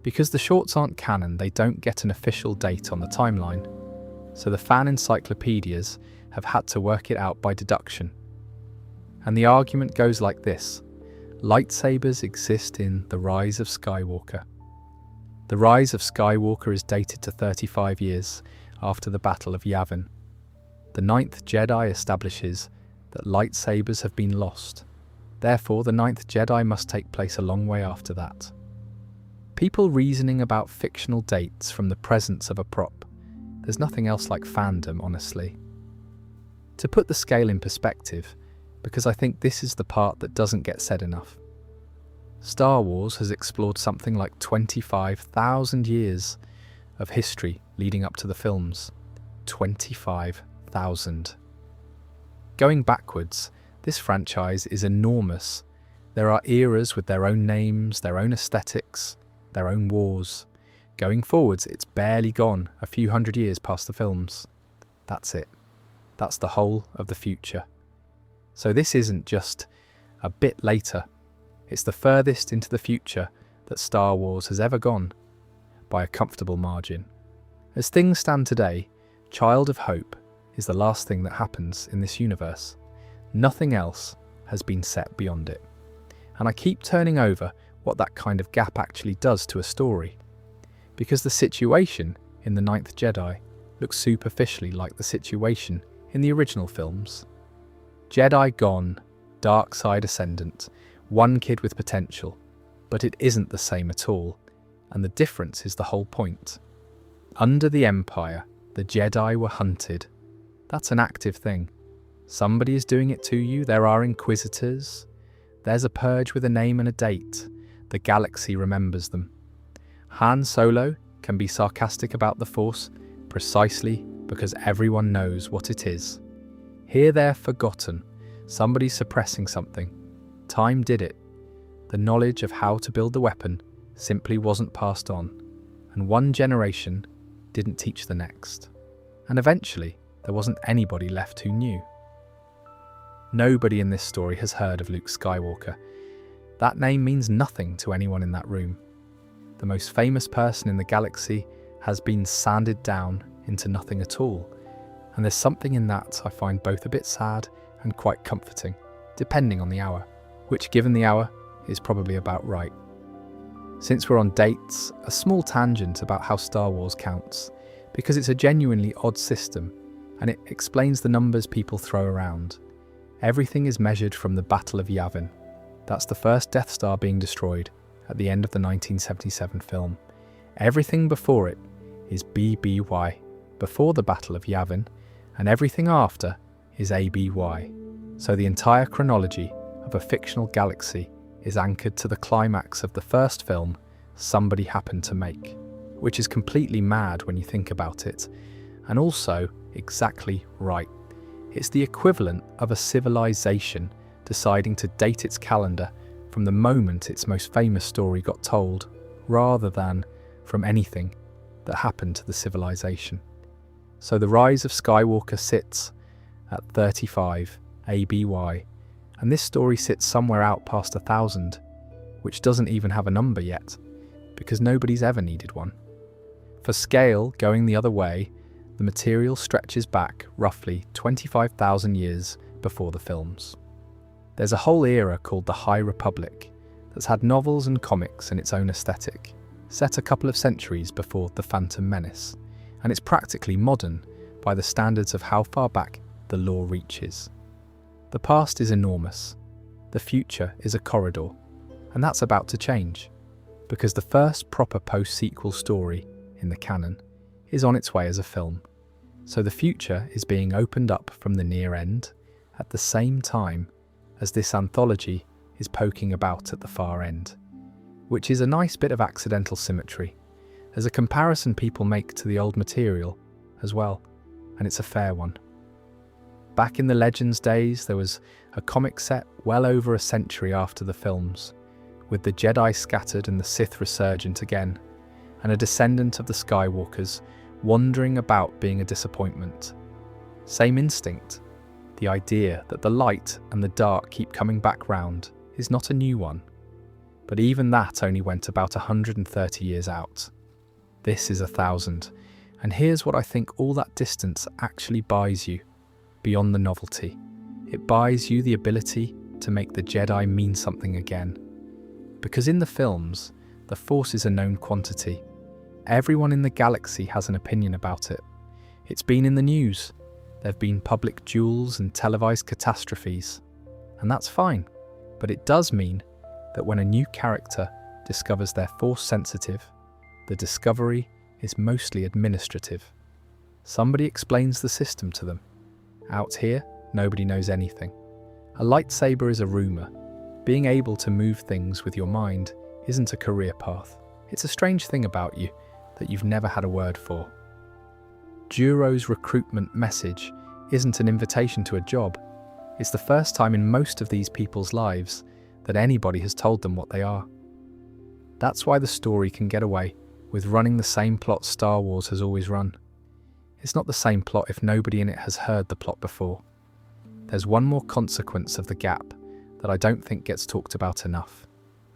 Speaker 1: Because the shorts aren't canon, they don't get an official date on the timeline, so the fan encyclopedias have had to work it out by deduction. And the argument goes like this: lightsabers exist in The Rise of Skywalker. The Rise of Skywalker is dated to 35 years after the Battle of Yavin. The 9th Jedi establishes that lightsabers have been lost. Therefore, the 9th Jedi must take place a long way after that. People reasoning about fictional dates from the presence of a prop. There's nothing else like fandom, honestly. To put the scale in perspective, because I think this is the part that doesn't get said enough. Star Wars has explored something like 25,000 years of history leading up to the films. 25,000. Going backwards, this franchise is enormous, There are eras with their own names, their own aesthetics, their own wars. Going forwards, it's barely gone a few hundred years past the films. That's it. That's the whole of the future. So this isn't just a bit later. It's the furthest into the future that Star Wars has ever gone, by a comfortable margin. As things stand today, Child of Hope is the last thing that happens in this universe. Nothing else has been set beyond it. And I keep turning over what that kind of gap actually does to a story. Because the situation in The Ninth Jedi looks superficially like the situation in the original films. Jedi gone, dark side ascendant, one kid with potential, but it isn't the same at all, and the difference is the whole point. Under the Empire, the Jedi were hunted. That's an active thing. Somebody is doing it to you, there are Inquisitors. There's a purge with a name and a date. The galaxy remembers them. Han Solo can be sarcastic about the Force precisely because everyone knows what it is. Here they're forgotten. Somebody's suppressing something. Time did it. The knowledge of how to build the weapon simply wasn't passed on, and one generation didn't teach the next. And eventually, there wasn't anybody left who knew. Nobody in this story has heard of Luke Skywalker. That name means nothing to anyone in that room. The most famous person in the galaxy has been sanded down into nothing at all, and there's something in that I find both a bit sad and quite comforting, depending on the hour, which given the hour is probably about right. Since we're on dates, a small tangent about how Star Wars counts, because it's a genuinely odd system, and it explains the numbers people throw around. Everything is measured from the Battle of Yavin. That's the first Death Star being destroyed at the end of the 1977 film. Everything before it is BBY, before the Battle of Yavin, and everything after is ABY. So the entire chronology of a fictional galaxy is anchored to the climax of the first film somebody happened to make, which is completely mad when you think about it, and also exactly right. It's the equivalent of a civilization deciding to date its calendar from the moment its most famous story got told, rather than from anything that happened to the civilization. So the rise of Skywalker sits at 35 ABY, and this story sits somewhere out past 1,000, which doesn't even have a number yet, because nobody's ever needed one. For scale, going the other way, the material stretches back roughly 25,000 years before the films. There's a whole era called the High Republic that's had novels and comics in its own aesthetic, set a couple of centuries before The Phantom Menace, and it's practically modern by the standards of how far back the lore reaches. The past is enormous, the future is a corridor, and that's about to change, because the first proper post-sequel story in the canon is on its way as a film. So the future is being opened up from the near end at the same time as this anthology is poking about at the far end, which is a nice bit of accidental symmetry, as a comparison people make to the old material as well, and it's a fair one. Back in the Legends days, there was a comic set well over a century after the films, with the Jedi scattered and the Sith resurgent again, and a descendant of the Skywalkers wandering about being a disappointment. Same instinct. The idea that the light and the dark keep coming back round is not a new one. But even that only went about 130 years out. This is 1,000, and here's what I think all that distance actually buys you, beyond the novelty. It buys you the ability to make the Jedi mean something again. Because in the films, the Force is a known quantity. Everyone in the galaxy has an opinion about it. It's been in the news. There have been public duels and televised catastrophes. And that's fine. But it does mean that when a new character discovers they're Force sensitive, the discovery is mostly administrative. Somebody explains the system to them. Out here, nobody knows anything. A lightsaber is a rumour. Being able to move things with your mind isn't a career path. It's a strange thing about you that you've never had a word for. Duro's recruitment message isn't an invitation to a job. It's the first time in most of these people's lives that anybody has told them what they are. That's why the story can get away with running the same plot Star Wars has always run. It's not the same plot if nobody in it has heard the plot before. There's one more consequence of the gap that I don't think gets talked about enough,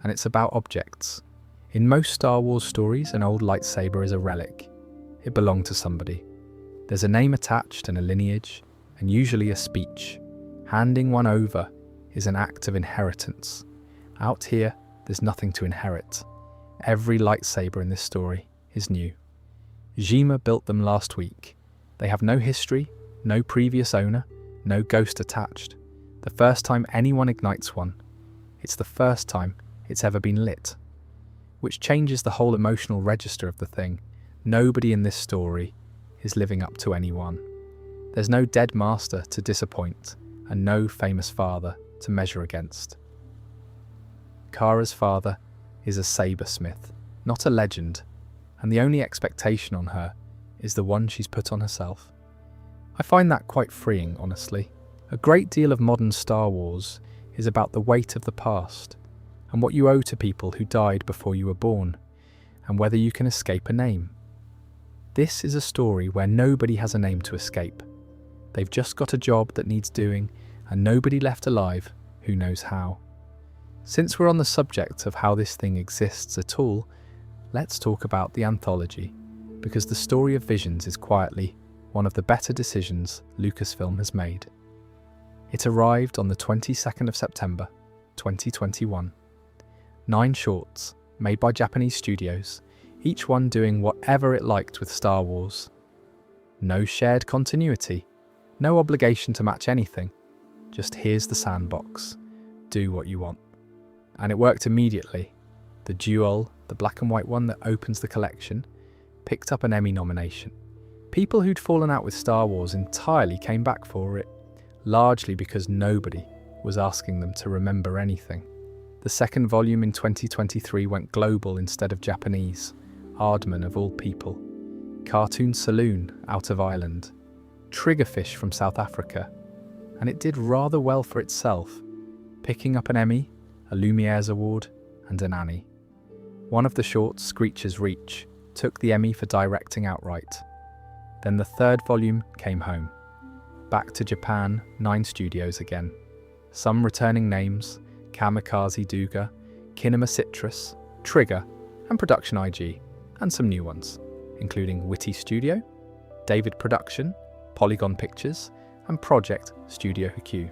Speaker 1: and it's about objects. In most Star Wars stories, an old lightsaber is a relic. It belonged to somebody. There's a name attached and a lineage, and usually a speech. Handing one over is an act of inheritance. Out here, there's nothing to inherit. Every lightsaber in this story is new. Jima built them last week. They have no history, no previous owner, no ghost attached. The first time anyone ignites one, it's the first time it's ever been lit. Which changes the whole emotional register of the thing. Nobody in this story is living up to anyone. There's no dead master to disappoint, and no famous father to measure against. Kara's father is a sabersmith, not a legend, and the only expectation on her is the one she's put on herself. I find that quite freeing, honestly. A great deal of modern Star Wars is about the weight of the past, and what you owe to people who died before you were born, and whether you can escape a name. This is a story where nobody has a name to escape. They've just got a job that needs doing, and nobody left alive who knows how. Since we're on the subject of how this thing exists at all, let's talk about the anthology, because the story of Visions is quietly one of the better decisions Lucasfilm has made. It arrived on the 22nd of September, 2021. 9 shorts, made by Japanese studios, each one doing whatever it liked with Star Wars. No shared continuity, no obligation to match anything, just here's the sandbox, do what you want. And it worked immediately. The duel, the black and white one that opens the collection, picked up an Emmy nomination. People who'd fallen out with Star Wars entirely came back for it, largely because nobody was asking them to remember anything. The second volume in 2023 went global instead of Japanese. Aardman of all people. Cartoon Saloon out of Ireland. Triggerfish from South Africa. And it did rather well for itself, picking up an Emmy, a Lumiere's Award, and an Annie. One of the shorts, Screech's Reach, took the Emmy for directing outright. Then the third volume came home. Back to Japan, 9 studios again. Some returning names, Kamikaze Duga, Kinema Citrus, Trigger, and Production IG, and some new ones, including Witty Studio, David Production, Polygon Pictures, and Project Studio Q.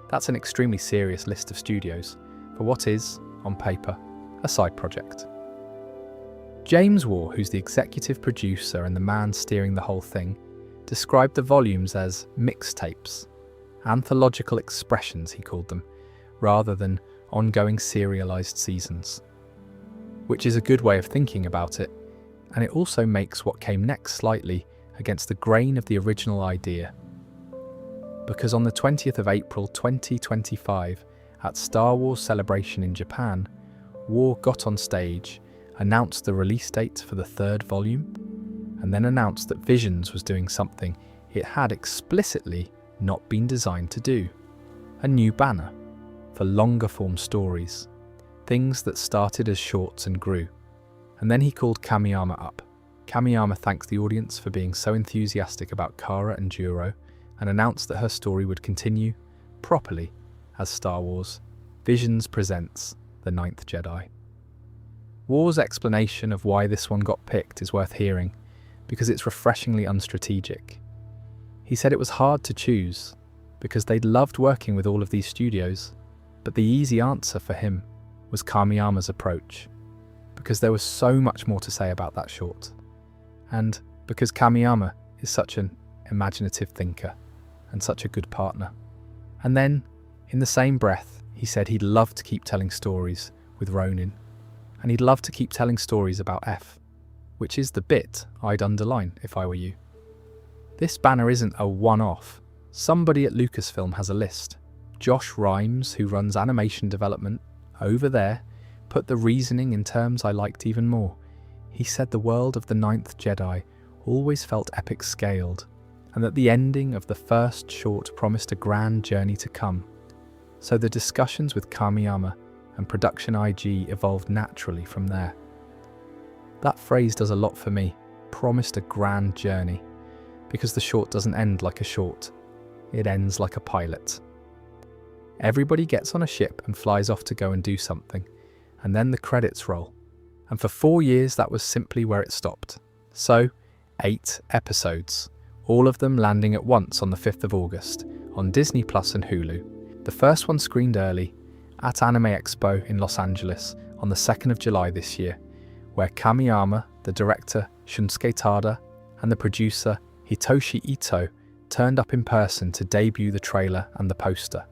Speaker 1: That's an extremely serious list of studios for what is, on paper, a side project. James Waugh, who's the executive producer and the man steering the whole thing, described the volumes as mixtapes, anthological expressions he called them, rather than ongoing serialized seasons. Which is a good way of thinking about it, and it also makes what came next slightly against the grain of the original idea. Because on the 20th of April 2025, at Star Wars Celebration in Japan, Waugh got on stage, announced the release date for the third volume, and then announced that Visions was doing something it had explicitly not been designed to do. A new banner for longer form stories, things that started as shorts and grew. And then he called Kamiyama up. Kamiyama thanked the audience for being so enthusiastic about Kara and Juro, and announced that her story would continue, properly, as Star Wars Visions presents The Ninth Jedi. Waugh's explanation of why this one got picked is worth hearing, because it's refreshingly unstrategic. He said it was hard to choose, because they'd loved working with all of these studios, but the easy answer for him was Kamiyama's approach, because there was so much more to say about that short, and because Kamiyama is such an imaginative thinker and such a good partner. And then, in the same breath, he said he'd love to keep telling stories with Ronin, and he'd love to keep telling stories about F, which is the bit I'd underline if I were you. This banner isn't a one-off. Somebody at Lucasfilm has a list. Josh Rhimes, who runs animation development, over there, put the reasoning in terms I liked even more. He said the world of The Ninth Jedi always felt epic-scaled, and that the ending of the first short promised a grand journey to come. So the discussions with Kamiyama and production IG evolved naturally from there. That phrase does a lot for me, promised a grand journey, because the short doesn't end like a short, it ends like a pilot. Everybody gets on a ship and flies off to go and do something, and then the credits roll. And for 4 years that was simply where it stopped. So, 8 episodes, all of them landing at once on the 5th of August, on Disney Plus and Hulu. The first one screened early, at Anime Expo in Los Angeles on the 2nd of July this year, where Kamiyama, the director Shunsuke Tada, and the producer Hitoshi Ito turned up in person to debut the trailer and the poster,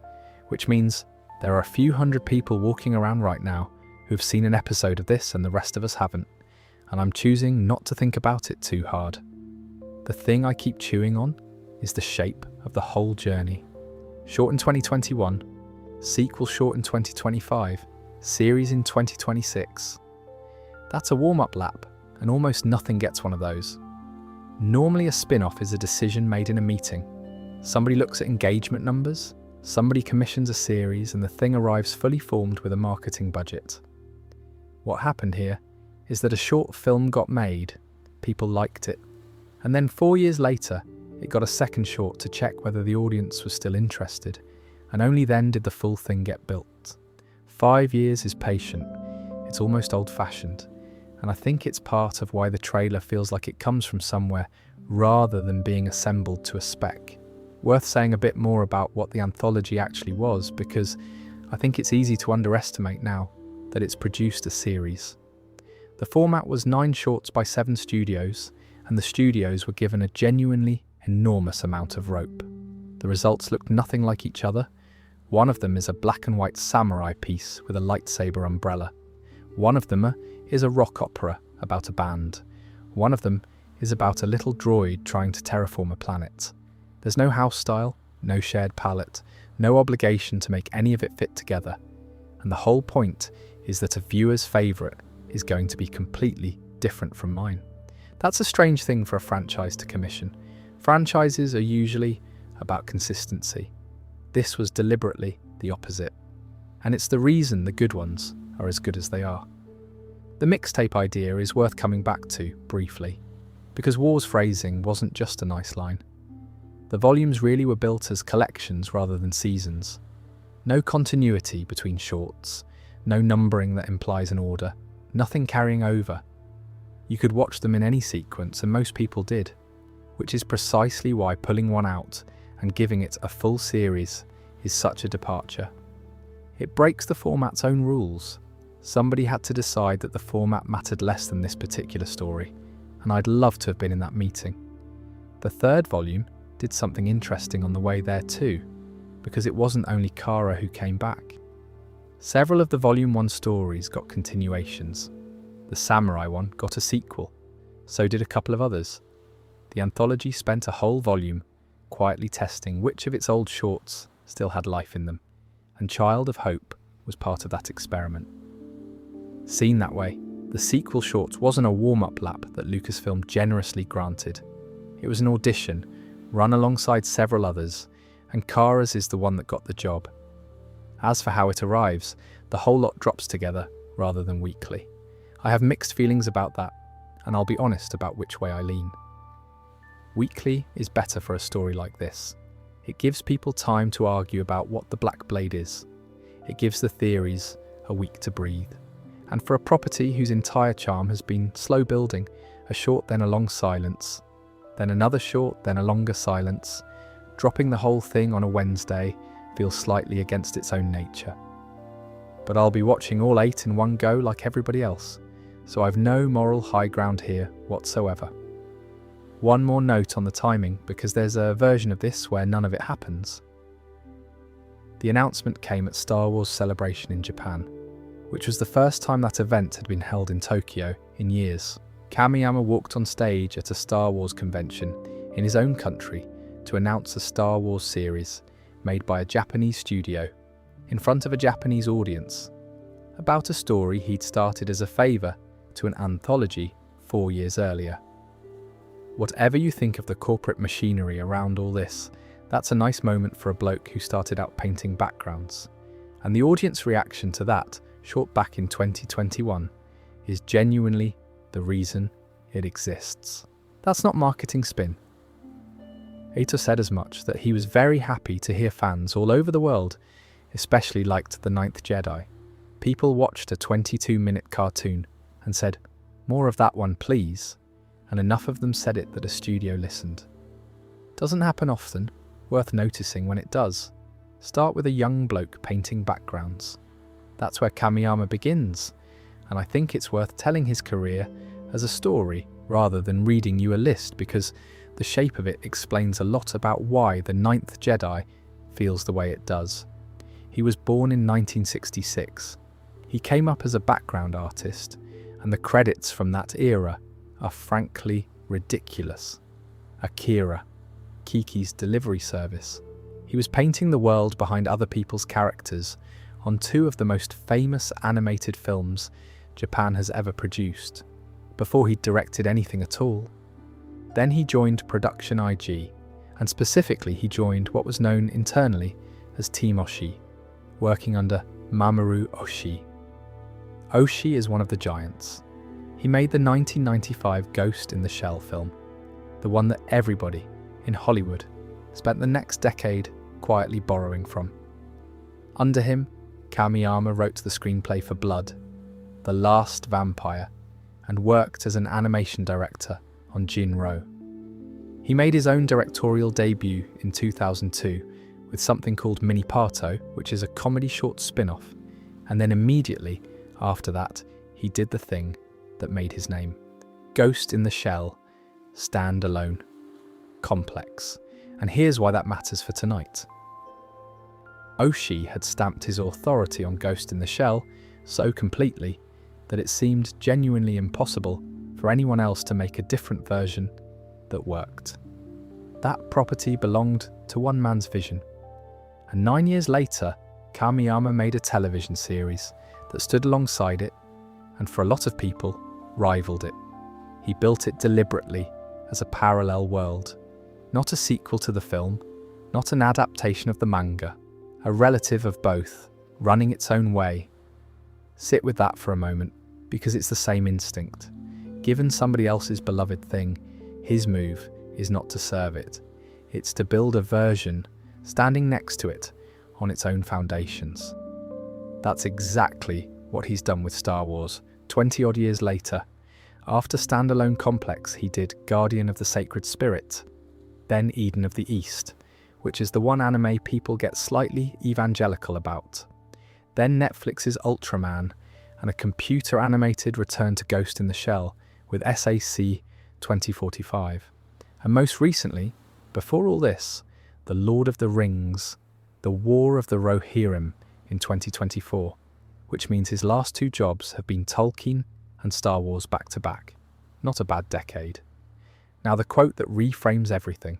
Speaker 1: which means there are a few hundred people walking around right now who've seen an episode of this and the rest of us haven't, and I'm choosing not to think about it too hard. The thing I keep chewing on is the shape of the whole journey. Short in 2021, sequel short in 2025, series in 2026. That's a warm-up lap, and almost nothing gets one of those. Normally a spin-off is a decision made in a meeting. Somebody looks at engagement numbers, somebody commissions a series, and the thing arrives fully formed with a marketing budget. What happened here is that a short film got made, people liked it, and then 4 years later, it got a second short to check whether the audience was still interested, and only then did the full thing get built. 5 years is patient, it's almost old-fashioned, and I think it's part of why the trailer feels like it comes from somewhere rather than being assembled to a spec. Worth saying a bit more about what the anthology actually was, because I think it's easy to underestimate now that it's produced a series. The format was 9 shorts by 7 studios, and the studios were given a genuinely enormous amount of rope. The results looked nothing like each other. One of them is a black and white samurai piece with a lightsaber umbrella. One of them is a rock opera about a band. One of them is about a little droid trying to terraform a planet. There's no house style, no shared palette, no obligation to make any of it fit together. And the whole point is that a viewer's favourite is going to be completely different from mine. That's a strange thing for a franchise to commission. Franchises are usually about consistency. This was deliberately the opposite. And it's the reason the good ones are as good as they are. The mixtape idea is worth coming back to, briefly, because War's phrasing wasn't just a nice line. The volumes really were built as collections rather than seasons. No continuity between shorts, no numbering that implies an order, nothing carrying over. You could watch them in any sequence, and most people did, which is precisely why pulling one out and giving it a full series is such a departure. It breaks the format's own rules. Somebody had to decide that the format mattered less than this particular story, and I'd love to have been in that meeting. The third volume did something interesting on the way there too, because it wasn't only Kara who came back. Several of the Volume 1 stories got continuations. The Samurai one got a sequel, so did a couple of others. The anthology spent a whole volume quietly testing which of its old shorts still had life in them, and Child of Hope was part of that experiment. Seen that way, the sequel short wasn't a warm-up lap that Lucasfilm generously granted. It was an audition, run alongside several others, and Kara's is the one that got the job. As for how it arrives, the whole lot drops together rather than weekly. I have mixed feelings about that, and I'll be honest about which way I lean. Weekly is better for a story like this. It gives people time to argue about what the Black Blade is. It gives the theories a week to breathe. And for a property whose entire charm has been slow building, a short then a long silence, then another short, then a longer silence, dropping the whole thing on a Wednesday feels slightly against its own nature. But I'll be watching all 8 in one go like everybody else, so I've no moral high ground here whatsoever. One more note on the timing, because there's a version of this where none of it happens. The announcement came at Star Wars Celebration in Japan, which was the first time that event had been held in Tokyo in years. Kamiyama walked on stage at a Star Wars convention in his own country to announce a Star Wars series made by a Japanese studio in front of a Japanese audience about a story he'd started as a favour to an anthology 4 years earlier. Whatever you think of the corporate machinery around all this, that's a nice moment for a bloke who started out painting backgrounds. And the audience reaction to that, shot back in 2021, is genuinely the reason it exists. That's not marketing spin. Ito said as much, that he was very happy to hear fans all over the world especially liked The Ninth Jedi. People watched a 22-minute cartoon and said, "More of that one, please," and enough of them said it that a studio listened. Doesn't happen often, worth noticing when it does. Start with a young bloke painting backgrounds. That's where Kamiyama begins, and I think it's worth telling his career as a story rather than reading you a list, because the shape of it explains a lot about why The Ninth Jedi feels the way it does. He was born in 1966. He came up as a background artist, and the credits from that era are frankly ridiculous. Akira, Kiki's delivery service. He was painting the world behind other people's characters on two of the most famous animated films Japan has ever produced, before he'd directed anything at all. Then he joined Production IG, and specifically he joined what was known internally as Team Oshii, working under Mamoru Oshii. Oshii is one of the giants. He made the 1995 Ghost in the Shell film, the one that everybody in Hollywood spent the next decade quietly borrowing from. Under him, Kamiyama wrote the screenplay for Blood, The Last Vampire, and worked as an animation director on Jinro. He made his own directorial debut in 2002 with something called Minipato, which is a comedy short spin-off, and then immediately after that, he did the thing that made his name. Ghost in the Shell, stand-alone, complex. And here's why that matters for tonight. Oshii had stamped his authority on Ghost in the Shell so completely that it seemed genuinely impossible for anyone else to make a different version that worked. That property belonged to one man's vision. And 9 years later, Kamiyama made a television series that stood alongside it, and for a lot of people, rivaled it. He built it deliberately as a parallel world, not a sequel to the film, not an adaptation of the manga, a relative of both, running its own way. Sit with that for a moment, because it's the same instinct. Given somebody else's beloved thing, his move is not to serve it. It's to build a version standing next to it on its own foundations. That's exactly what he's done with Star Wars 20-odd years later. After Standalone Complex, he did Guardian of the Sacred Spirit, then Eden of the East, which is the one anime people get slightly evangelical about. Then Netflix's Ultraman, and a computer-animated return to Ghost in the Shell with SAC 2045. And most recently, before all this, The Lord of the Rings, The War of the Rohirrim in 2024, which means his last two jobs have been Tolkien and Star Wars back-to-back. Not a bad decade. Now the quote that reframes everything.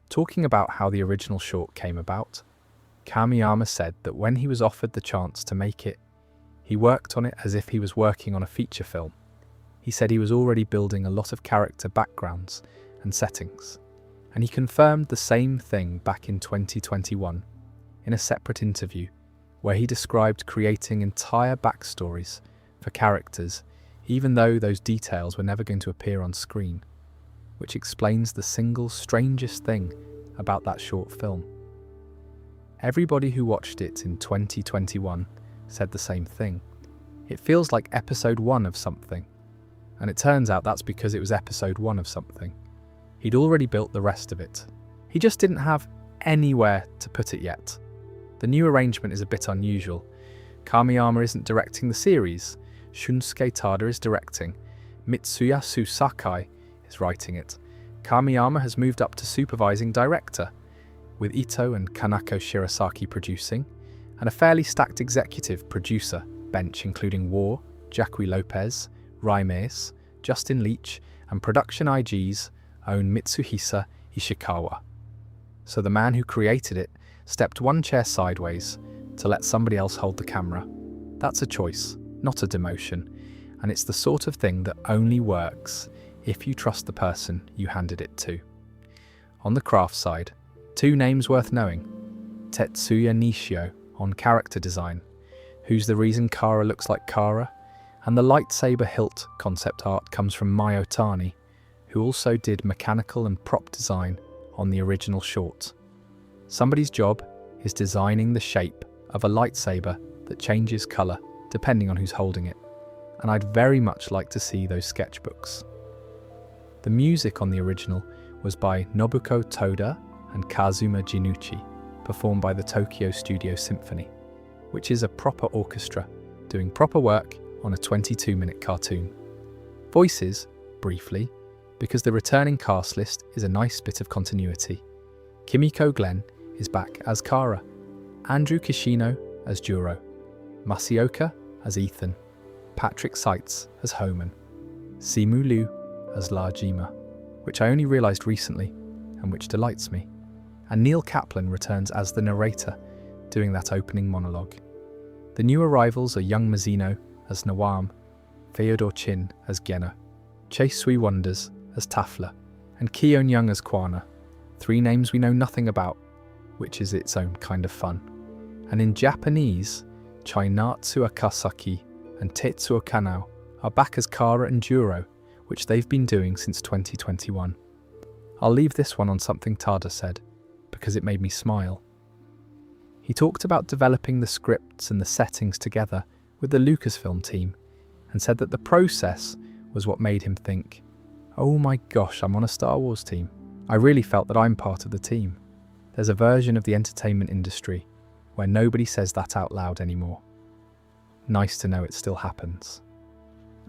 Speaker 1: Talking about how the original short came about, Kamiyama said that when he was offered the chance to make it, he worked on it as if he was working on a feature film. He said he was already building a lot of character backgrounds and settings, and he confirmed the same thing back in 2021 in a separate interview where he described creating entire backstories for characters even though those details were never going to appear on screen, which explains the single strangest thing about that short film. Everybody who watched it in 2021 said the same thing. It feels like episode 1 of something, and it turns out that's because it was episode 1 of something. He'd already built the rest of it. He just didn't have anywhere to put it yet. The new arrangement is a bit unusual. Kamiyama isn't directing the series. Shunsuke Tada is directing. Mitsuyasu Sakai is writing it. Kamiyama has moved up to supervising director, with Ito and Kanako Shirasaki producing, and a fairly stacked executive producer bench including War, Jacques Lopez, Raimes, Justin Leach, and Production IG's own Mitsuhisa Ishikawa. So the man who created it stepped one chair sideways to let somebody else hold the camera. That's a choice, not a demotion, and it's the sort of thing that only works if you trust the person you handed it to. On the craft side, two names worth knowing: Tetsuya Nishio on character design, who's the reason Kara looks like Kara, and the lightsaber hilt concept art comes from Mai Otani, who also did mechanical and prop design on the original short. Somebody's job is designing the shape of a lightsaber that changes colour depending on who's holding it, and I'd very much like to see those sketchbooks. The music on the original was by Nobuko Toda and Kazuma Jinuchi, performed by the Tokyo Studio Symphony, which is a proper orchestra doing proper work on a 22-minute cartoon. Voices, briefly, because the returning cast list is a nice bit of continuity. Kimiko Glenn is back as Kara, Andrew Kishino as Juro, Masaoka as Ethan, Patrick Seitz as Homan, Simu Liu as La Jima, which I only realised recently and which delights me, and Neil Kaplan returns as the narrator, doing that opening monologue. The new arrivals are young Mazino as Nawam, Theodore Chin as Geno, Chase Sui Wonders as Tafla, and Keon Young as Kwana, 3 names we know nothing about, which is its own kind of fun. And in Japanese, Chainatsu Akasaki and Tetsuo Kanao are back as Kara and Juro, which they've been doing since 2021. I'll leave this one on something Tada said, because it made me smile. He talked about developing the scripts and the settings together with the Lucasfilm team, and said that the process was what made him think, oh my gosh, I'm on a Star Wars team. I really felt that I'm part of the team. There's a version of the entertainment industry where nobody says that out loud anymore. Nice to know it still happens.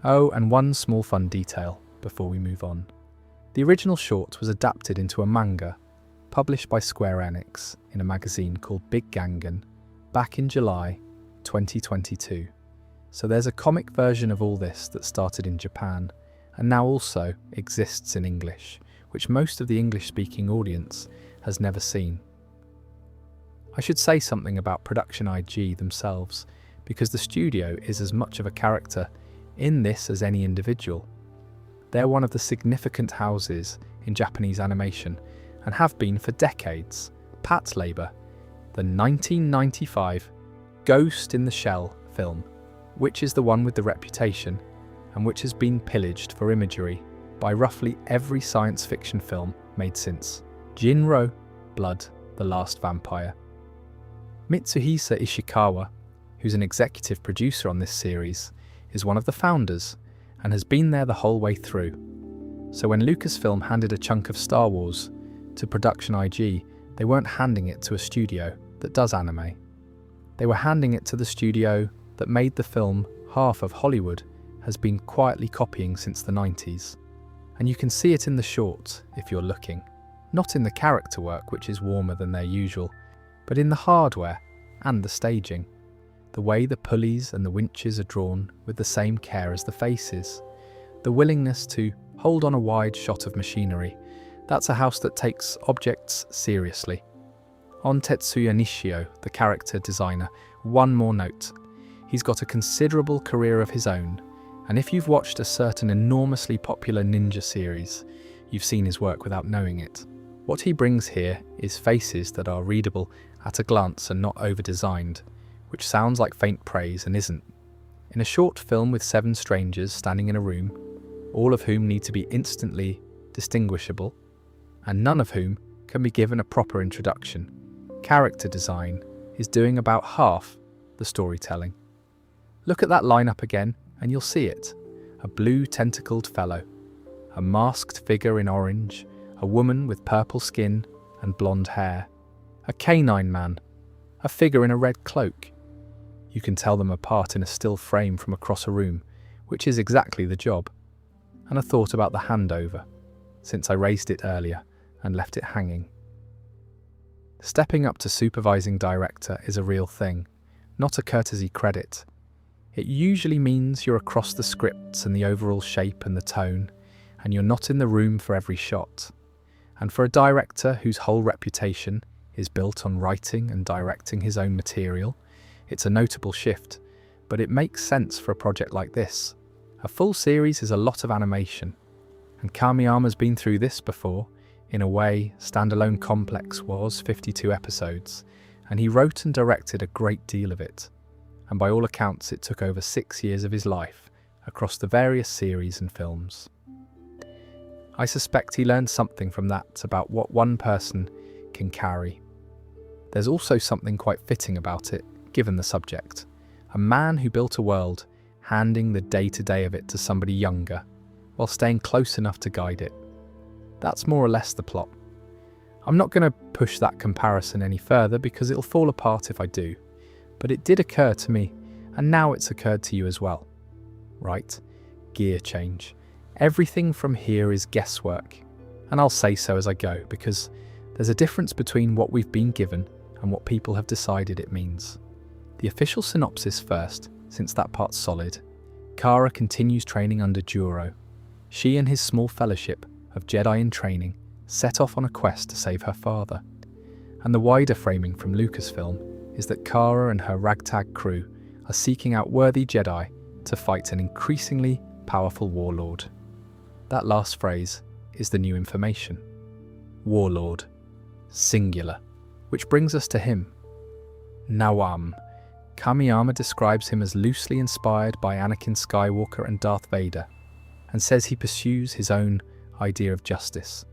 Speaker 1: Oh, and one small fun detail before we move on. The original short was adapted into a manga, published by Square Enix in a magazine called Big Gangan back in July 2022. So there's a comic version of all this that started in Japan and now also exists in English, which most of the English-speaking audience has never seen. I should say something about Production IG themselves, because the studio is as much of a character in this as any individual. They're one of the significant houses in Japanese animation and have been for decades. Patlabor, the 1995 Ghost in the Shell film, which is the one with the reputation and which has been pillaged for imagery by roughly every science fiction film made since. Jinro, Blood, the Last Vampire. Mitsuhisa Ishikawa, who's an executive producer on this series, is one of the founders and has been there the whole way through. So when Lucasfilm handed a chunk of Star Wars to Production IG, they weren't handing it to a studio that does anime. They were handing it to the studio that made the film half of Hollywood has been quietly copying since the 90s. And you can see it in the short if you're looking. Not in the character work, which is warmer than their usual, but in the hardware and the staging. The way the pulleys and the winches are drawn with the same care as the faces. The willingness to hold on a wide shot of machinery. That's a house that takes objects seriously. On Tetsuya Nishio, the character designer, one more note. He's got a considerable career of his own, and if you've watched a certain enormously popular ninja series, you've seen his work without knowing it. What he brings here is faces that are readable at a glance and not over-designed, which sounds like faint praise and isn't. In a short film with 7 strangers standing in a room, all of whom need to be instantly distinguishable, and none of whom can be given a proper introduction, character design is doing about half the storytelling. Look at that lineup again and you'll see it. A blue tentacled fellow, a masked figure in orange, a woman with purple skin and blonde hair, a canine man, a figure in a red cloak. You can tell them apart in a still frame from across a room, which is exactly the job. And a thought about the handover, since I raised it earlier and left it hanging. Stepping up to supervising director is a real thing, not a courtesy credit. It usually means you're across the scripts and the overall shape and the tone, and you're not in the room for every shot. And for a director whose whole reputation is built on writing and directing his own material, it's a notable shift, but it makes sense for a project like this. A full series is a lot of animation, and Kamiyama's been through this before. In a way, Standalone Complex was 52 episodes, and he wrote and directed a great deal of it, and by all accounts it took over 6 years of his life across the various series and films. I suspect he learned something from that about what one person can carry. There's also something quite fitting about it, given the subject. A man who built a world, handing the day-to-day of it to somebody younger, while staying close enough to guide it. That's more or less the plot. I'm not going to push that comparison any further because it'll fall apart if I do, but it did occur to me, and now it's occurred to you as well. Right? Gear change. Everything from here is guesswork, and I'll say so as I go because there's a difference between what we've been given and what people have decided it means. The official synopsis first, since that part's solid. Kara continues training under Juro. She and his small fellowship of Jedi in training set off on a quest to save her father. And the wider framing from Lucasfilm is that Kara and her ragtag crew are seeking out worthy Jedi to fight an increasingly powerful warlord. That last phrase is the new information. Warlord. Singular. Which brings us to him. Nawam. Kamiyama describes him as loosely inspired by Anakin Skywalker and Darth Vader, and says he pursues his own idea of justice.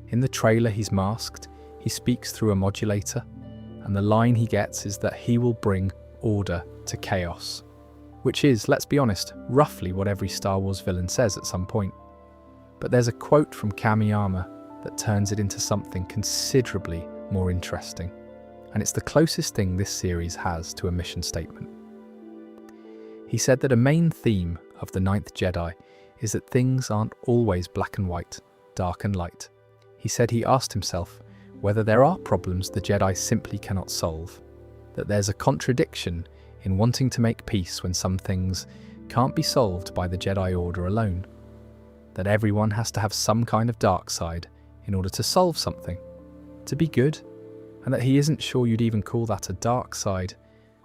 Speaker 1: In the trailer he's masked, he speaks through a modulator, and the line he gets is that he will bring order to chaos. Which is, let's be honest, roughly what every Star Wars villain says at some point. But there's a quote from Kamiyama that turns it into something considerably more interesting, and it's the closest thing this series has to a mission statement. He said that a main theme of The Ninth Jedi is that things aren't always black and white, dark and light. He said he asked himself whether there are problems the Jedi simply cannot solve, that there's a contradiction in wanting to make peace when some things can't be solved by the Jedi Order alone, that everyone has to have some kind of dark side in order to solve something, to be good, and that he isn't sure you'd even call that a dark side.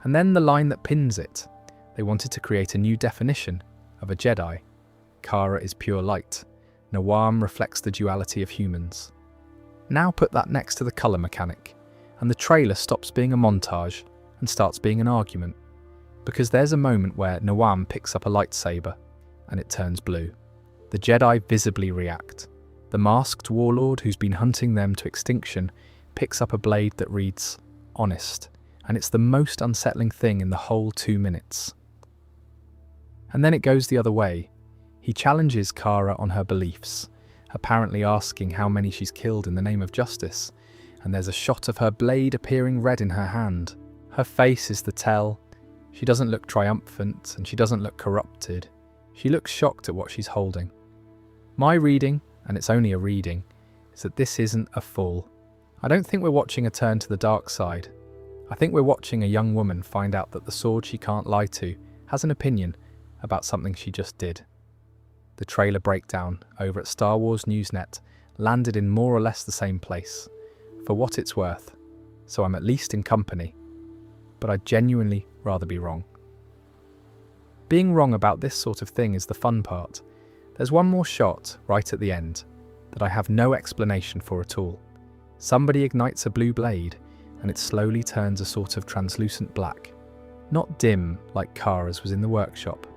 Speaker 1: And then the line that pins it. They wanted to create a new definition of a Jedi. Kara is pure light. Nawam reflects the duality of humans. Now put that next to the colour mechanic, and the trailer stops being a montage and starts being an argument, because there's a moment where Nawam picks up a lightsaber, and it turns blue. The Jedi visibly react. The masked warlord who's been hunting them to extinction picks up a blade that reads, honest, and it's the most unsettling thing in the whole 2 minutes. And then it goes the other way. He challenges Kara on her beliefs, apparently asking how many she's killed in the name of justice, and there's a shot of her blade appearing red in her hand. Her face is the tell. She doesn't look triumphant, and she doesn't look corrupted. She looks shocked at what she's holding. My reading, and it's only a reading, is that this isn't a fall. I don't think we're watching a turn to the dark side. I think we're watching a young woman find out that the sword she can't lie to has an opinion about something she just did. The trailer breakdown over at Star Wars Newsnet landed in more or less the same place, for what it's worth, so I'm at least in company, but I'd genuinely rather be wrong. Being wrong about this sort of thing is the fun part. There's one more shot right at the end that I have no explanation for at all. Somebody ignites a blue blade and it slowly turns a sort of translucent black. Not dim like Kara's was in the workshop.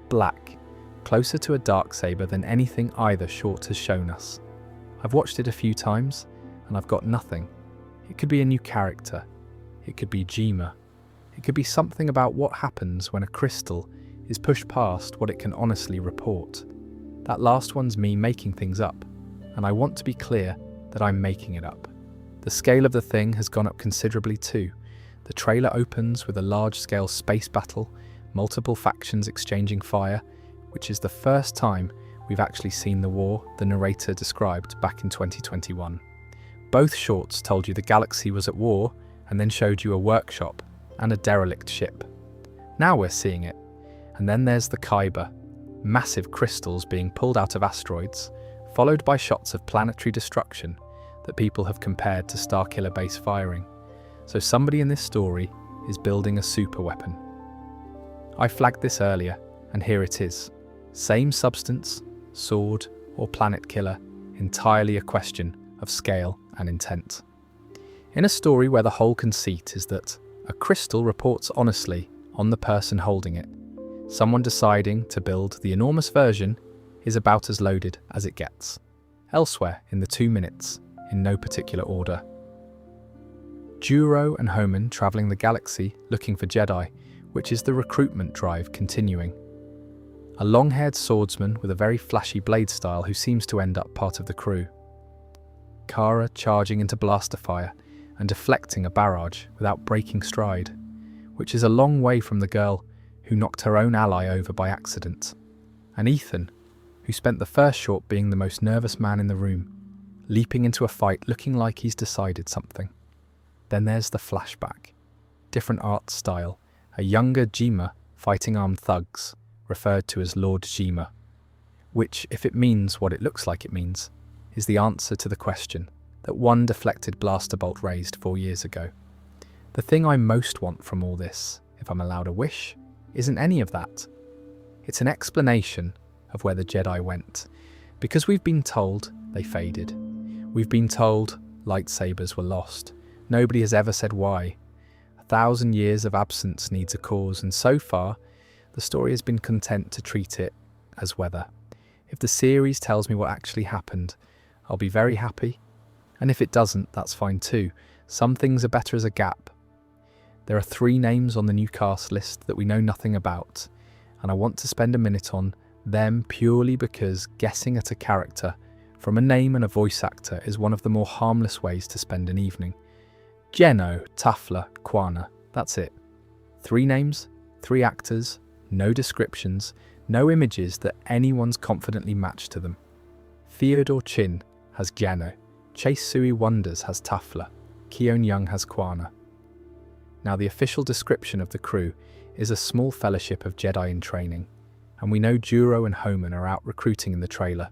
Speaker 1: Black, closer to a darksaber than anything either short has shown us. I've watched it a few times and I've got nothing. It could be a new character. It could be Jima. It could be something about what happens when a crystal is pushed past what it can honestly report. That last one's me making things up, and I want to be clear that I'm making it up. The scale of the thing has gone up considerably too. The trailer opens with a large-scale space battle, multiple factions exchanging fire, which is the first time we've actually seen the war the narrator described back in 2021. Both shorts told you the galaxy was at war and then showed you a workshop and a derelict ship. Now we're seeing it. And then there's the Kyber, massive crystals being pulled out of asteroids, followed by shots of planetary destruction that people have compared to Starkiller base firing. So somebody in this story is building a super weapon. I flagged this earlier, and here it is. Same substance, sword, or planet killer, entirely a question of scale and intent. In a story where the whole conceit is that a crystal reports honestly on the person holding it, someone deciding to build the enormous version is about as loaded as it gets. Elsewhere in the 2 minutes, in no particular order. Juro and Homan travelling the galaxy looking for Jedi, which is the recruitment drive continuing. A long-haired swordsman with a very flashy blade style who seems to end up part of the crew. Kara charging into blaster fire and deflecting a barrage without breaking stride, which is a long way from the girl who knocked her own ally over by accident. And Ethan, who spent the first short being the most nervous man in the room, leaping into a fight looking like he's decided something. Then there's the flashback. Different art style, a younger Jima fighting armed thugs, referred to as Lord Jima, which, if it means what it looks like it means, is the answer to the question that one deflected blaster bolt raised 4 years ago. The thing I most want from all this, if I'm allowed a wish, isn't any of that. It's an explanation of where the Jedi went, because we've been told they faded. We've been told lightsabers were lost. Nobody has ever said why. 1,000 years of absence needs a cause, and so far, the story has been content to treat it as weather. If the series tells me what actually happened, I'll be very happy. And if it doesn't, that's fine too. Some things are better as a gap. There are 3 names on the new cast list that we know nothing about, and I want to spend a minute on them purely because guessing at a character from a name and a voice actor is one of the more harmless ways to spend an evening. Geno, Tafla, Kwana, that's it. 3 names, 3 actors, no descriptions, no images that anyone's confidently matched to them. Theodore Chin has Geno, Chase Sui Wonders has Tafla, Keon Young has Kwana. Now the official description of the crew is a small fellowship of Jedi in training, and we know Juro and Homan are out recruiting in the trailer.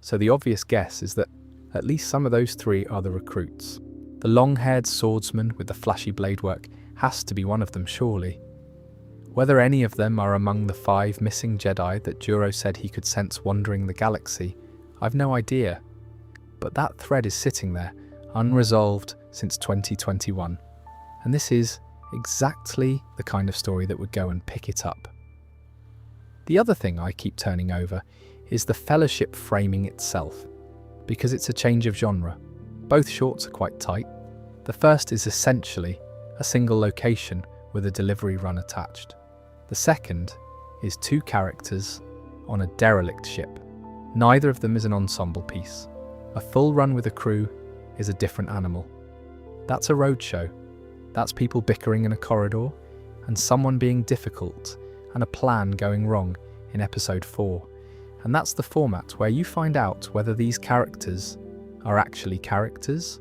Speaker 1: So the obvious guess is that at least some of those 3 are the recruits. The long-haired swordsman with the flashy blade work has to be one of them, surely. Whether any of them are among the 5 missing Jedi that Juro said he could sense wandering the galaxy, I've no idea. But that thread is sitting there, unresolved since 2021. And this is exactly the kind of story that would go and pick it up. The other thing I keep turning over is the fellowship framing itself, because it's a change of genre. Both shorts are quite tight. The first is essentially a single location with a delivery run attached. The second is 2 characters on a derelict ship. Neither of them is an ensemble piece. A full run with a crew is a different animal. That's a roadshow. That's people bickering in a corridor, and someone being difficult, and a plan going wrong in episode 4. And that's the format where you find out whether these characters are actually characters,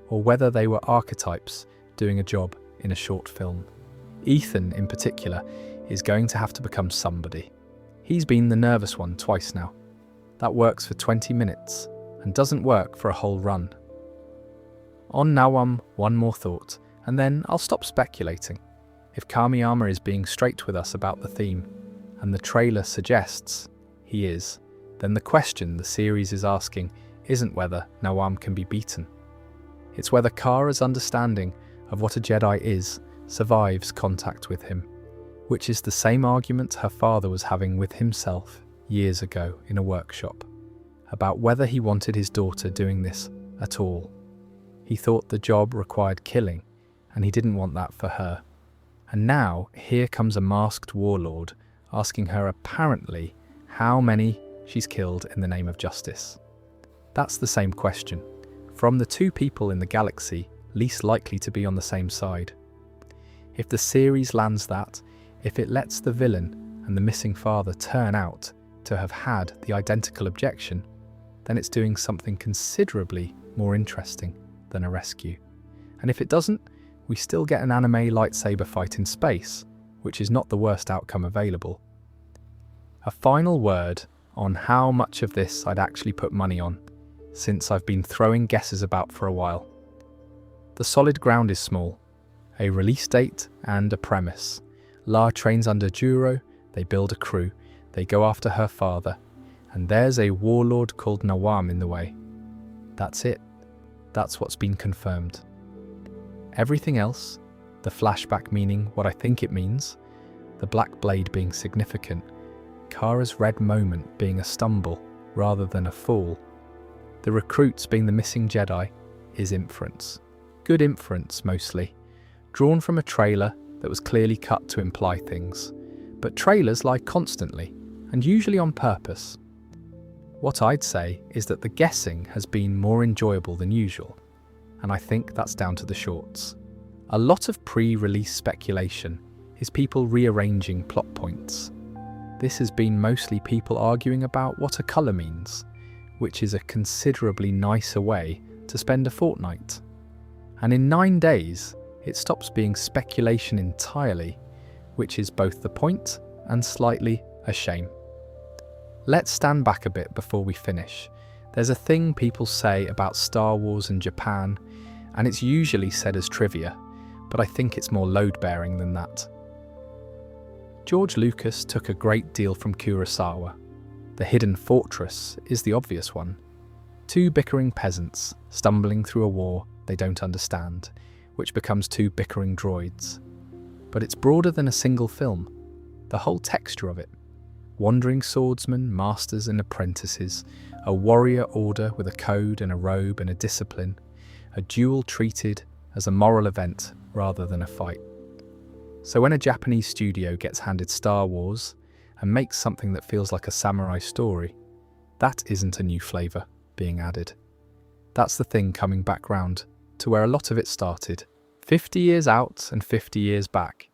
Speaker 1: or whether they were archetypes doing a job in a short film. Ethan, in particular, is going to have to become somebody. He's been the nervous one twice now. That works for 20 minutes, and doesn't work for a whole run. On Nawam, one more thought, and then I'll stop speculating. If Kamiyama is being straight with us about the theme, and the trailer suggests he is, then the question the series is asking isn't whether Nawam can be beaten. It's whether Kara's understanding of what a Jedi is survives contact with him, which is the same argument her father was having with himself years ago in a workshop, about whether he wanted his daughter doing this at all. He thought the job required killing, and he didn't want that for her. And now, here comes a masked warlord asking her apparently how many she's killed in the name of justice. That's the same question, from the 2 people in the galaxy least likely to be on the same side. If the series lands that, if it lets the villain and the missing father turn out to have had the identical objection, then it's doing something considerably more interesting than a rescue. And if it doesn't, we still get an anime lightsaber fight in space, which is not the worst outcome available. A final word on how much of this I'd actually put money on, since I've been throwing guesses about for a while. The solid ground is small. A release date and a premise. La trains under Juro, they build a crew, they go after her father, and there's a warlord called Nawam in the way. That's it. That's what's been confirmed. Everything else, the flashback meaning what I think it means, the black blade being significant, Kara's red moment being a stumble rather than a fall, the recruits being the missing Jedi, is inference. Good inference, mostly, drawn from a trailer that was clearly cut to imply things. But trailers lie constantly, and usually on purpose. What I'd say is that the guessing has been more enjoyable than usual, and I think that's down to the shorts. A lot of pre-release speculation is people rearranging plot points. This has been mostly people arguing about what a colour means, which is a considerably nicer way to spend a fortnight. And in 9 days, it stops being speculation entirely, which is both the point and slightly a shame. Let's stand back a bit before we finish. There's a thing people say about Star Wars and Japan, and it's usually said as trivia, but I think it's more load-bearing than that. George Lucas took a great deal from Kurosawa. The hidden fortress is the obvious one. Two bickering peasants stumbling through a war they don't understand, which becomes two bickering droids. But it's broader than a single film. The whole texture of it. Wandering swordsmen, masters and apprentices, a warrior order with a code and a robe and a discipline, a duel treated as a moral event rather than a fight. So when a Japanese studio gets handed Star Wars and makes something that feels like a samurai story, that isn't a new flavour being added. That's the thing coming back round to where a lot of it started. 50 years out and 50 years back.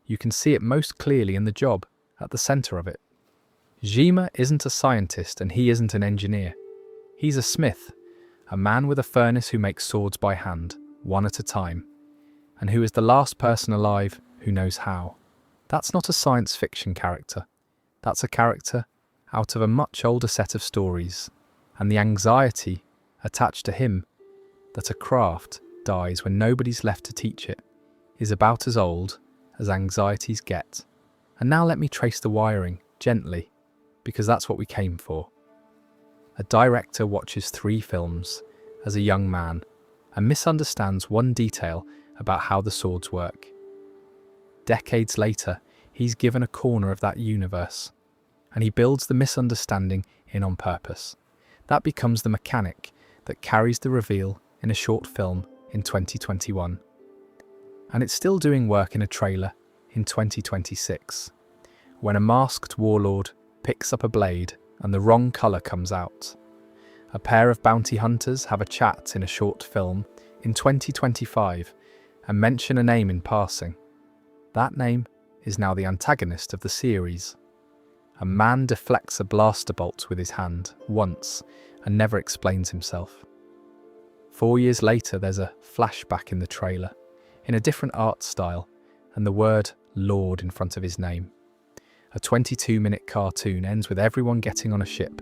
Speaker 1: You can see it most clearly in the job at the centre of it. Jima isn't a scientist and he isn't an engineer. He's a smith, a man with a furnace who makes swords by hand, one at a time, and who is the last person alive who knows how. That's not a science fiction character. That's a character out of a much older set of stories, and the anxiety attached to him that a craft dies when nobody's left to teach it is about as old as anxieties get. And now let me trace the wiring gently, because that's what we came for. A director watches 3 films as a young man and misunderstands one detail about how the swords work. Decades later, he's given a corner of that universe, and he builds the misunderstanding in on purpose. That becomes the mechanic that carries the reveal in a short film in 2021. And it's still doing work in a trailer in 2026, when a masked warlord picks up a blade and the wrong colour comes out. A pair of bounty hunters have a chat in a short film in 2025 and mention a name in passing. That name is now the antagonist of the series. A man deflects a blaster bolt with his hand once and never explains himself. 4 years later, there's a flashback in the trailer, in a different art style, and the word Lord in front of his name. A 22-minute cartoon ends with everyone getting on a ship,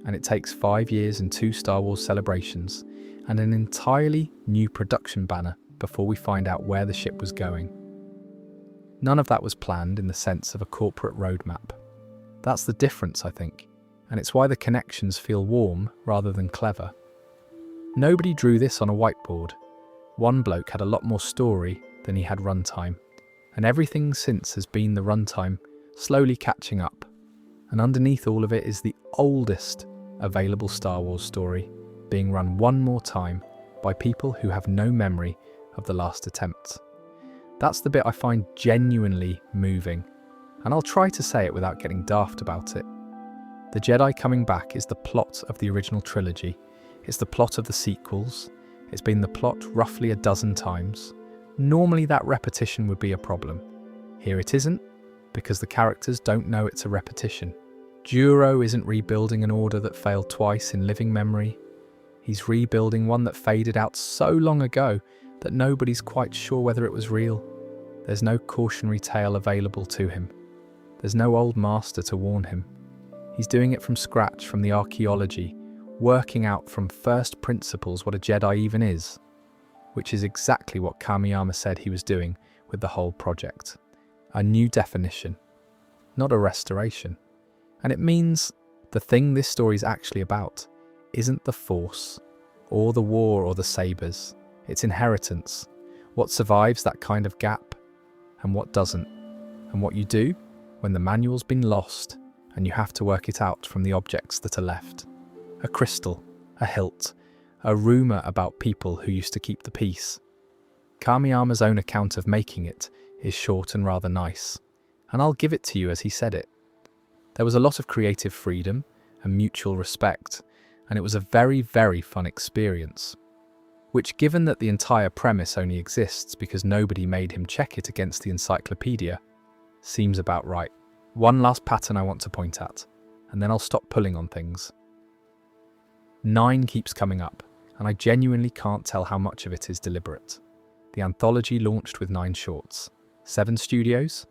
Speaker 1: and it takes 5 years and 2 Star Wars celebrations, and an entirely new production banner before we find out where the ship was going. None of that was planned in the sense of a corporate roadmap. That's the difference, I think, and it's why the connections feel warm rather than clever. Nobody drew this on a whiteboard. One bloke had a lot more story than he had runtime, and everything since has been the runtime slowly catching up, and underneath all of it is the oldest available Star Wars story being run one more time by people who have no memory of the last attempt. That's the bit I find genuinely moving, and I'll try to say it without getting daft about it. The Jedi coming back is the plot of the original trilogy. It's the plot of the sequels. It's been the plot roughly a dozen times. Normally that repetition would be a problem. Here it isn't, because the characters don't know it's a repetition. Juro isn't rebuilding an order that failed twice in living memory. He's rebuilding one that faded out so long ago that nobody's quite sure whether it was real. There's no cautionary tale available to him. There's no old master to warn him. He's doing it from scratch, from the archaeology, working out from first principles what a Jedi even is, which is exactly what Kamiyama said he was doing with the whole project. A new definition, not a restoration. And it means the thing this story's actually about isn't the Force, or the war or the sabers. It's inheritance. What survives that kind of gap and what doesn't, and what you do when the manual's been lost and you have to work it out from the objects that are left. A crystal, a hilt, a rumour about people who used to keep the peace. Kamiyama's own account of making it is short and rather nice, and I'll give it to you as he said it. There was a lot of creative freedom and mutual respect, and it was a very, very fun experience. Which, given that the entire premise only exists because nobody made him check it against the encyclopedia, seems about right. One last pattern I want to point at, and then I'll stop pulling on things. 9 keeps coming up, and I genuinely can't tell how much of it is deliberate. The anthology launched with 9 shorts. 7 studios.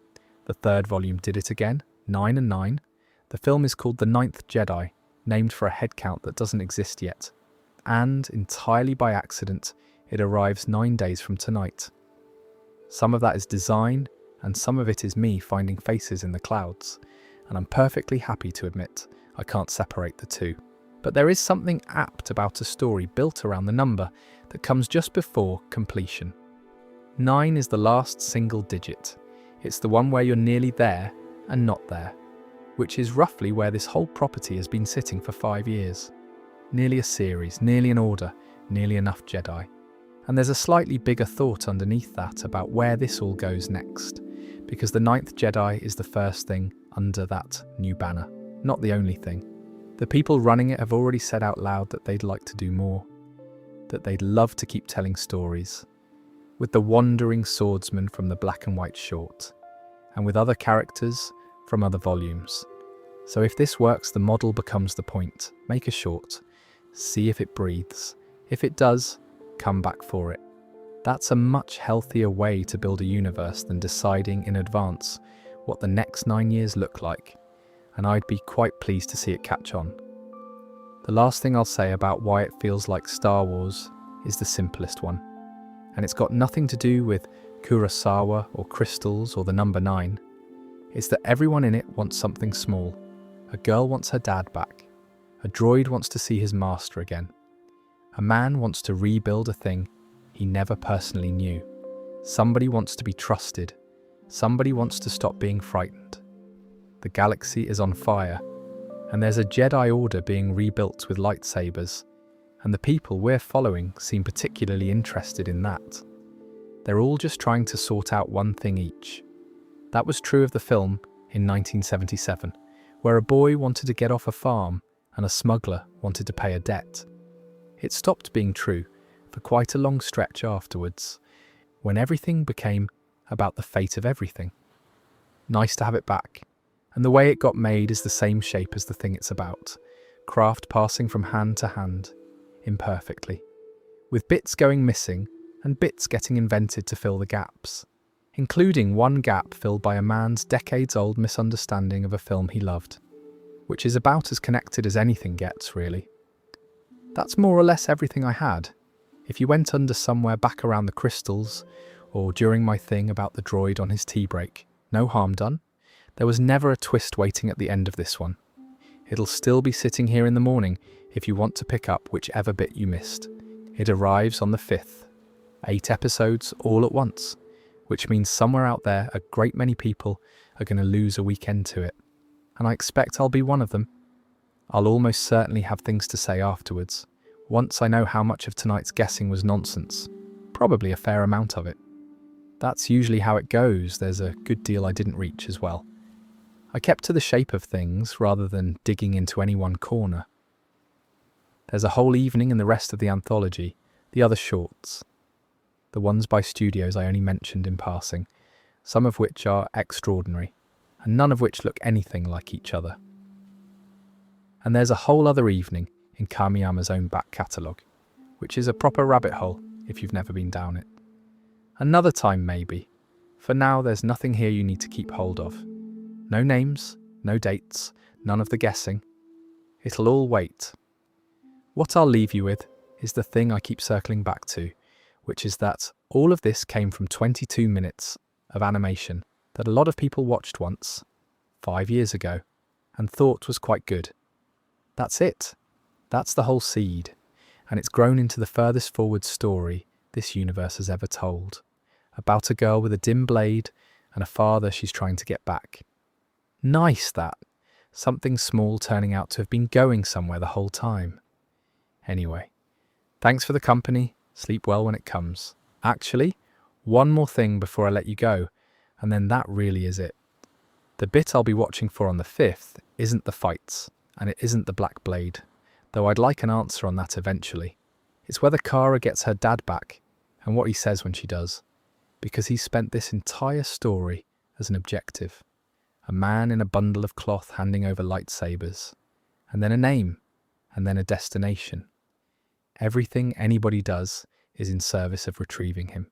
Speaker 1: The 3rd volume did it again, 9 and 9. The film is called The Ninth Jedi, named for a headcount that doesn't exist yet. And, entirely by accident, it arrives 9 days from tonight. Some of that is design, and some of it is me finding faces in the clouds, and I'm perfectly happy to admit I can't separate the two. But there is something apt about a story built around the number that comes just before completion. 9 is the last single digit. It's the one where you're nearly there and not there, which is roughly where this whole property has been sitting for 5 years. Nearly a series, nearly an order, nearly enough Jedi. And there's a slightly bigger thought underneath that about where this all goes next, because the Ninth Jedi is the first thing under that new banner, not the only thing. The people running it have already said out loud that they'd like to do more, that they'd love to keep telling stories, with the wandering swordsman from the black and white short, and with other characters from other volumes. So if this works, the model becomes the point. Make a short, see if it breathes. If it does, come back for it. That's a much healthier way to build a universe than deciding in advance what the next 9 years look like, and I'd be quite pleased to see it catch on. The last thing I'll say about why it feels like Star Wars is the simplest one, and it's got nothing to do with Kurosawa or crystals or the number 9. It's that everyone in it wants something small. A girl wants her dad back. A droid wants to see his master again. A man wants to rebuild a thing he never personally knew. Somebody wants to be trusted. Somebody wants to stop being frightened. The galaxy is on fire, and there's a Jedi Order being rebuilt with lightsabers, and the people we're following seem particularly interested in that. They're all just trying to sort out one thing each. That was true of the film in 1977, where a boy wanted to get off a farm and a smuggler wanted to pay a debt. It stopped being true for quite a long stretch afterwards, when everything became about the fate of everything. Nice to have it back, and the way it got made is the same shape as the thing it's about, craft passing from hand to hand, imperfectly, with bits going missing and bits getting invented to fill the gaps, including one gap filled by a man's decades-old misunderstanding of a film he loved, which is about as connected as anything gets, really. That's more or less everything I had. If you went under somewhere back around the crystals, or during my thing about the droid on his tea break, no harm done. There was never a twist waiting at the end of this one. It'll still be sitting here in the morning if you want to pick up whichever bit you missed. It arrives on the 5th. 8 episodes all at once, which means somewhere out there a great many people are going to lose a weekend to it. And I expect I'll be one of them. I'll almost certainly have things to say afterwards, once I know how much of tonight's guessing was nonsense. Probably a fair amount of it. That's usually how it goes. There's a good deal I didn't reach as well. I kept to the shape of things rather than digging into any one corner. There's a whole evening in the rest of the anthology, the other shorts. The ones by studios I only mentioned in passing, some of which are extraordinary, and none of which look anything like each other. And there's a whole other evening in Kamiyama's own back catalogue, which is a proper rabbit hole if you've never been down it. Another time maybe. For now there's nothing here you need to keep hold of. No names, no dates, none of the guessing. It'll all wait. What I'll leave you with is the thing I keep circling back to, which is that all of this came from 22 minutes of animation that a lot of people watched once, 5 years ago, and thought was quite good. That's it. That's the whole seed, and it's grown into the furthest forward story this universe has ever told. about a girl with a dim blade and a father she's trying to get back. Nice, that. Something small turning out to have been going somewhere the whole time. Anyway, thanks for the company. Sleep well when it comes. Actually, one more thing before I let you go, and then that really is it. The bit I'll be watching for on the 5th isn't the fights, and it isn't the Black Blade, though I'd like an answer on that eventually. It's whether Kara gets her dad back, and what he says when she does, because he's spent this entire story as an objective. A man in a bundle of cloth handing over lightsabers, and then a name, and then a destination. Everything anybody does is in service of retrieving him.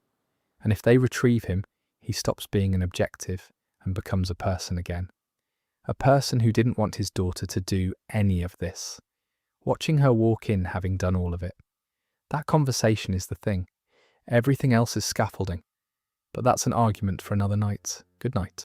Speaker 1: And if they retrieve him, he stops being an objective and becomes a person again. A person who didn't want his daughter to do any of this. Watching her walk in having done all of it. That conversation is the thing. Everything else is scaffolding. But that's an argument for another night. Good night.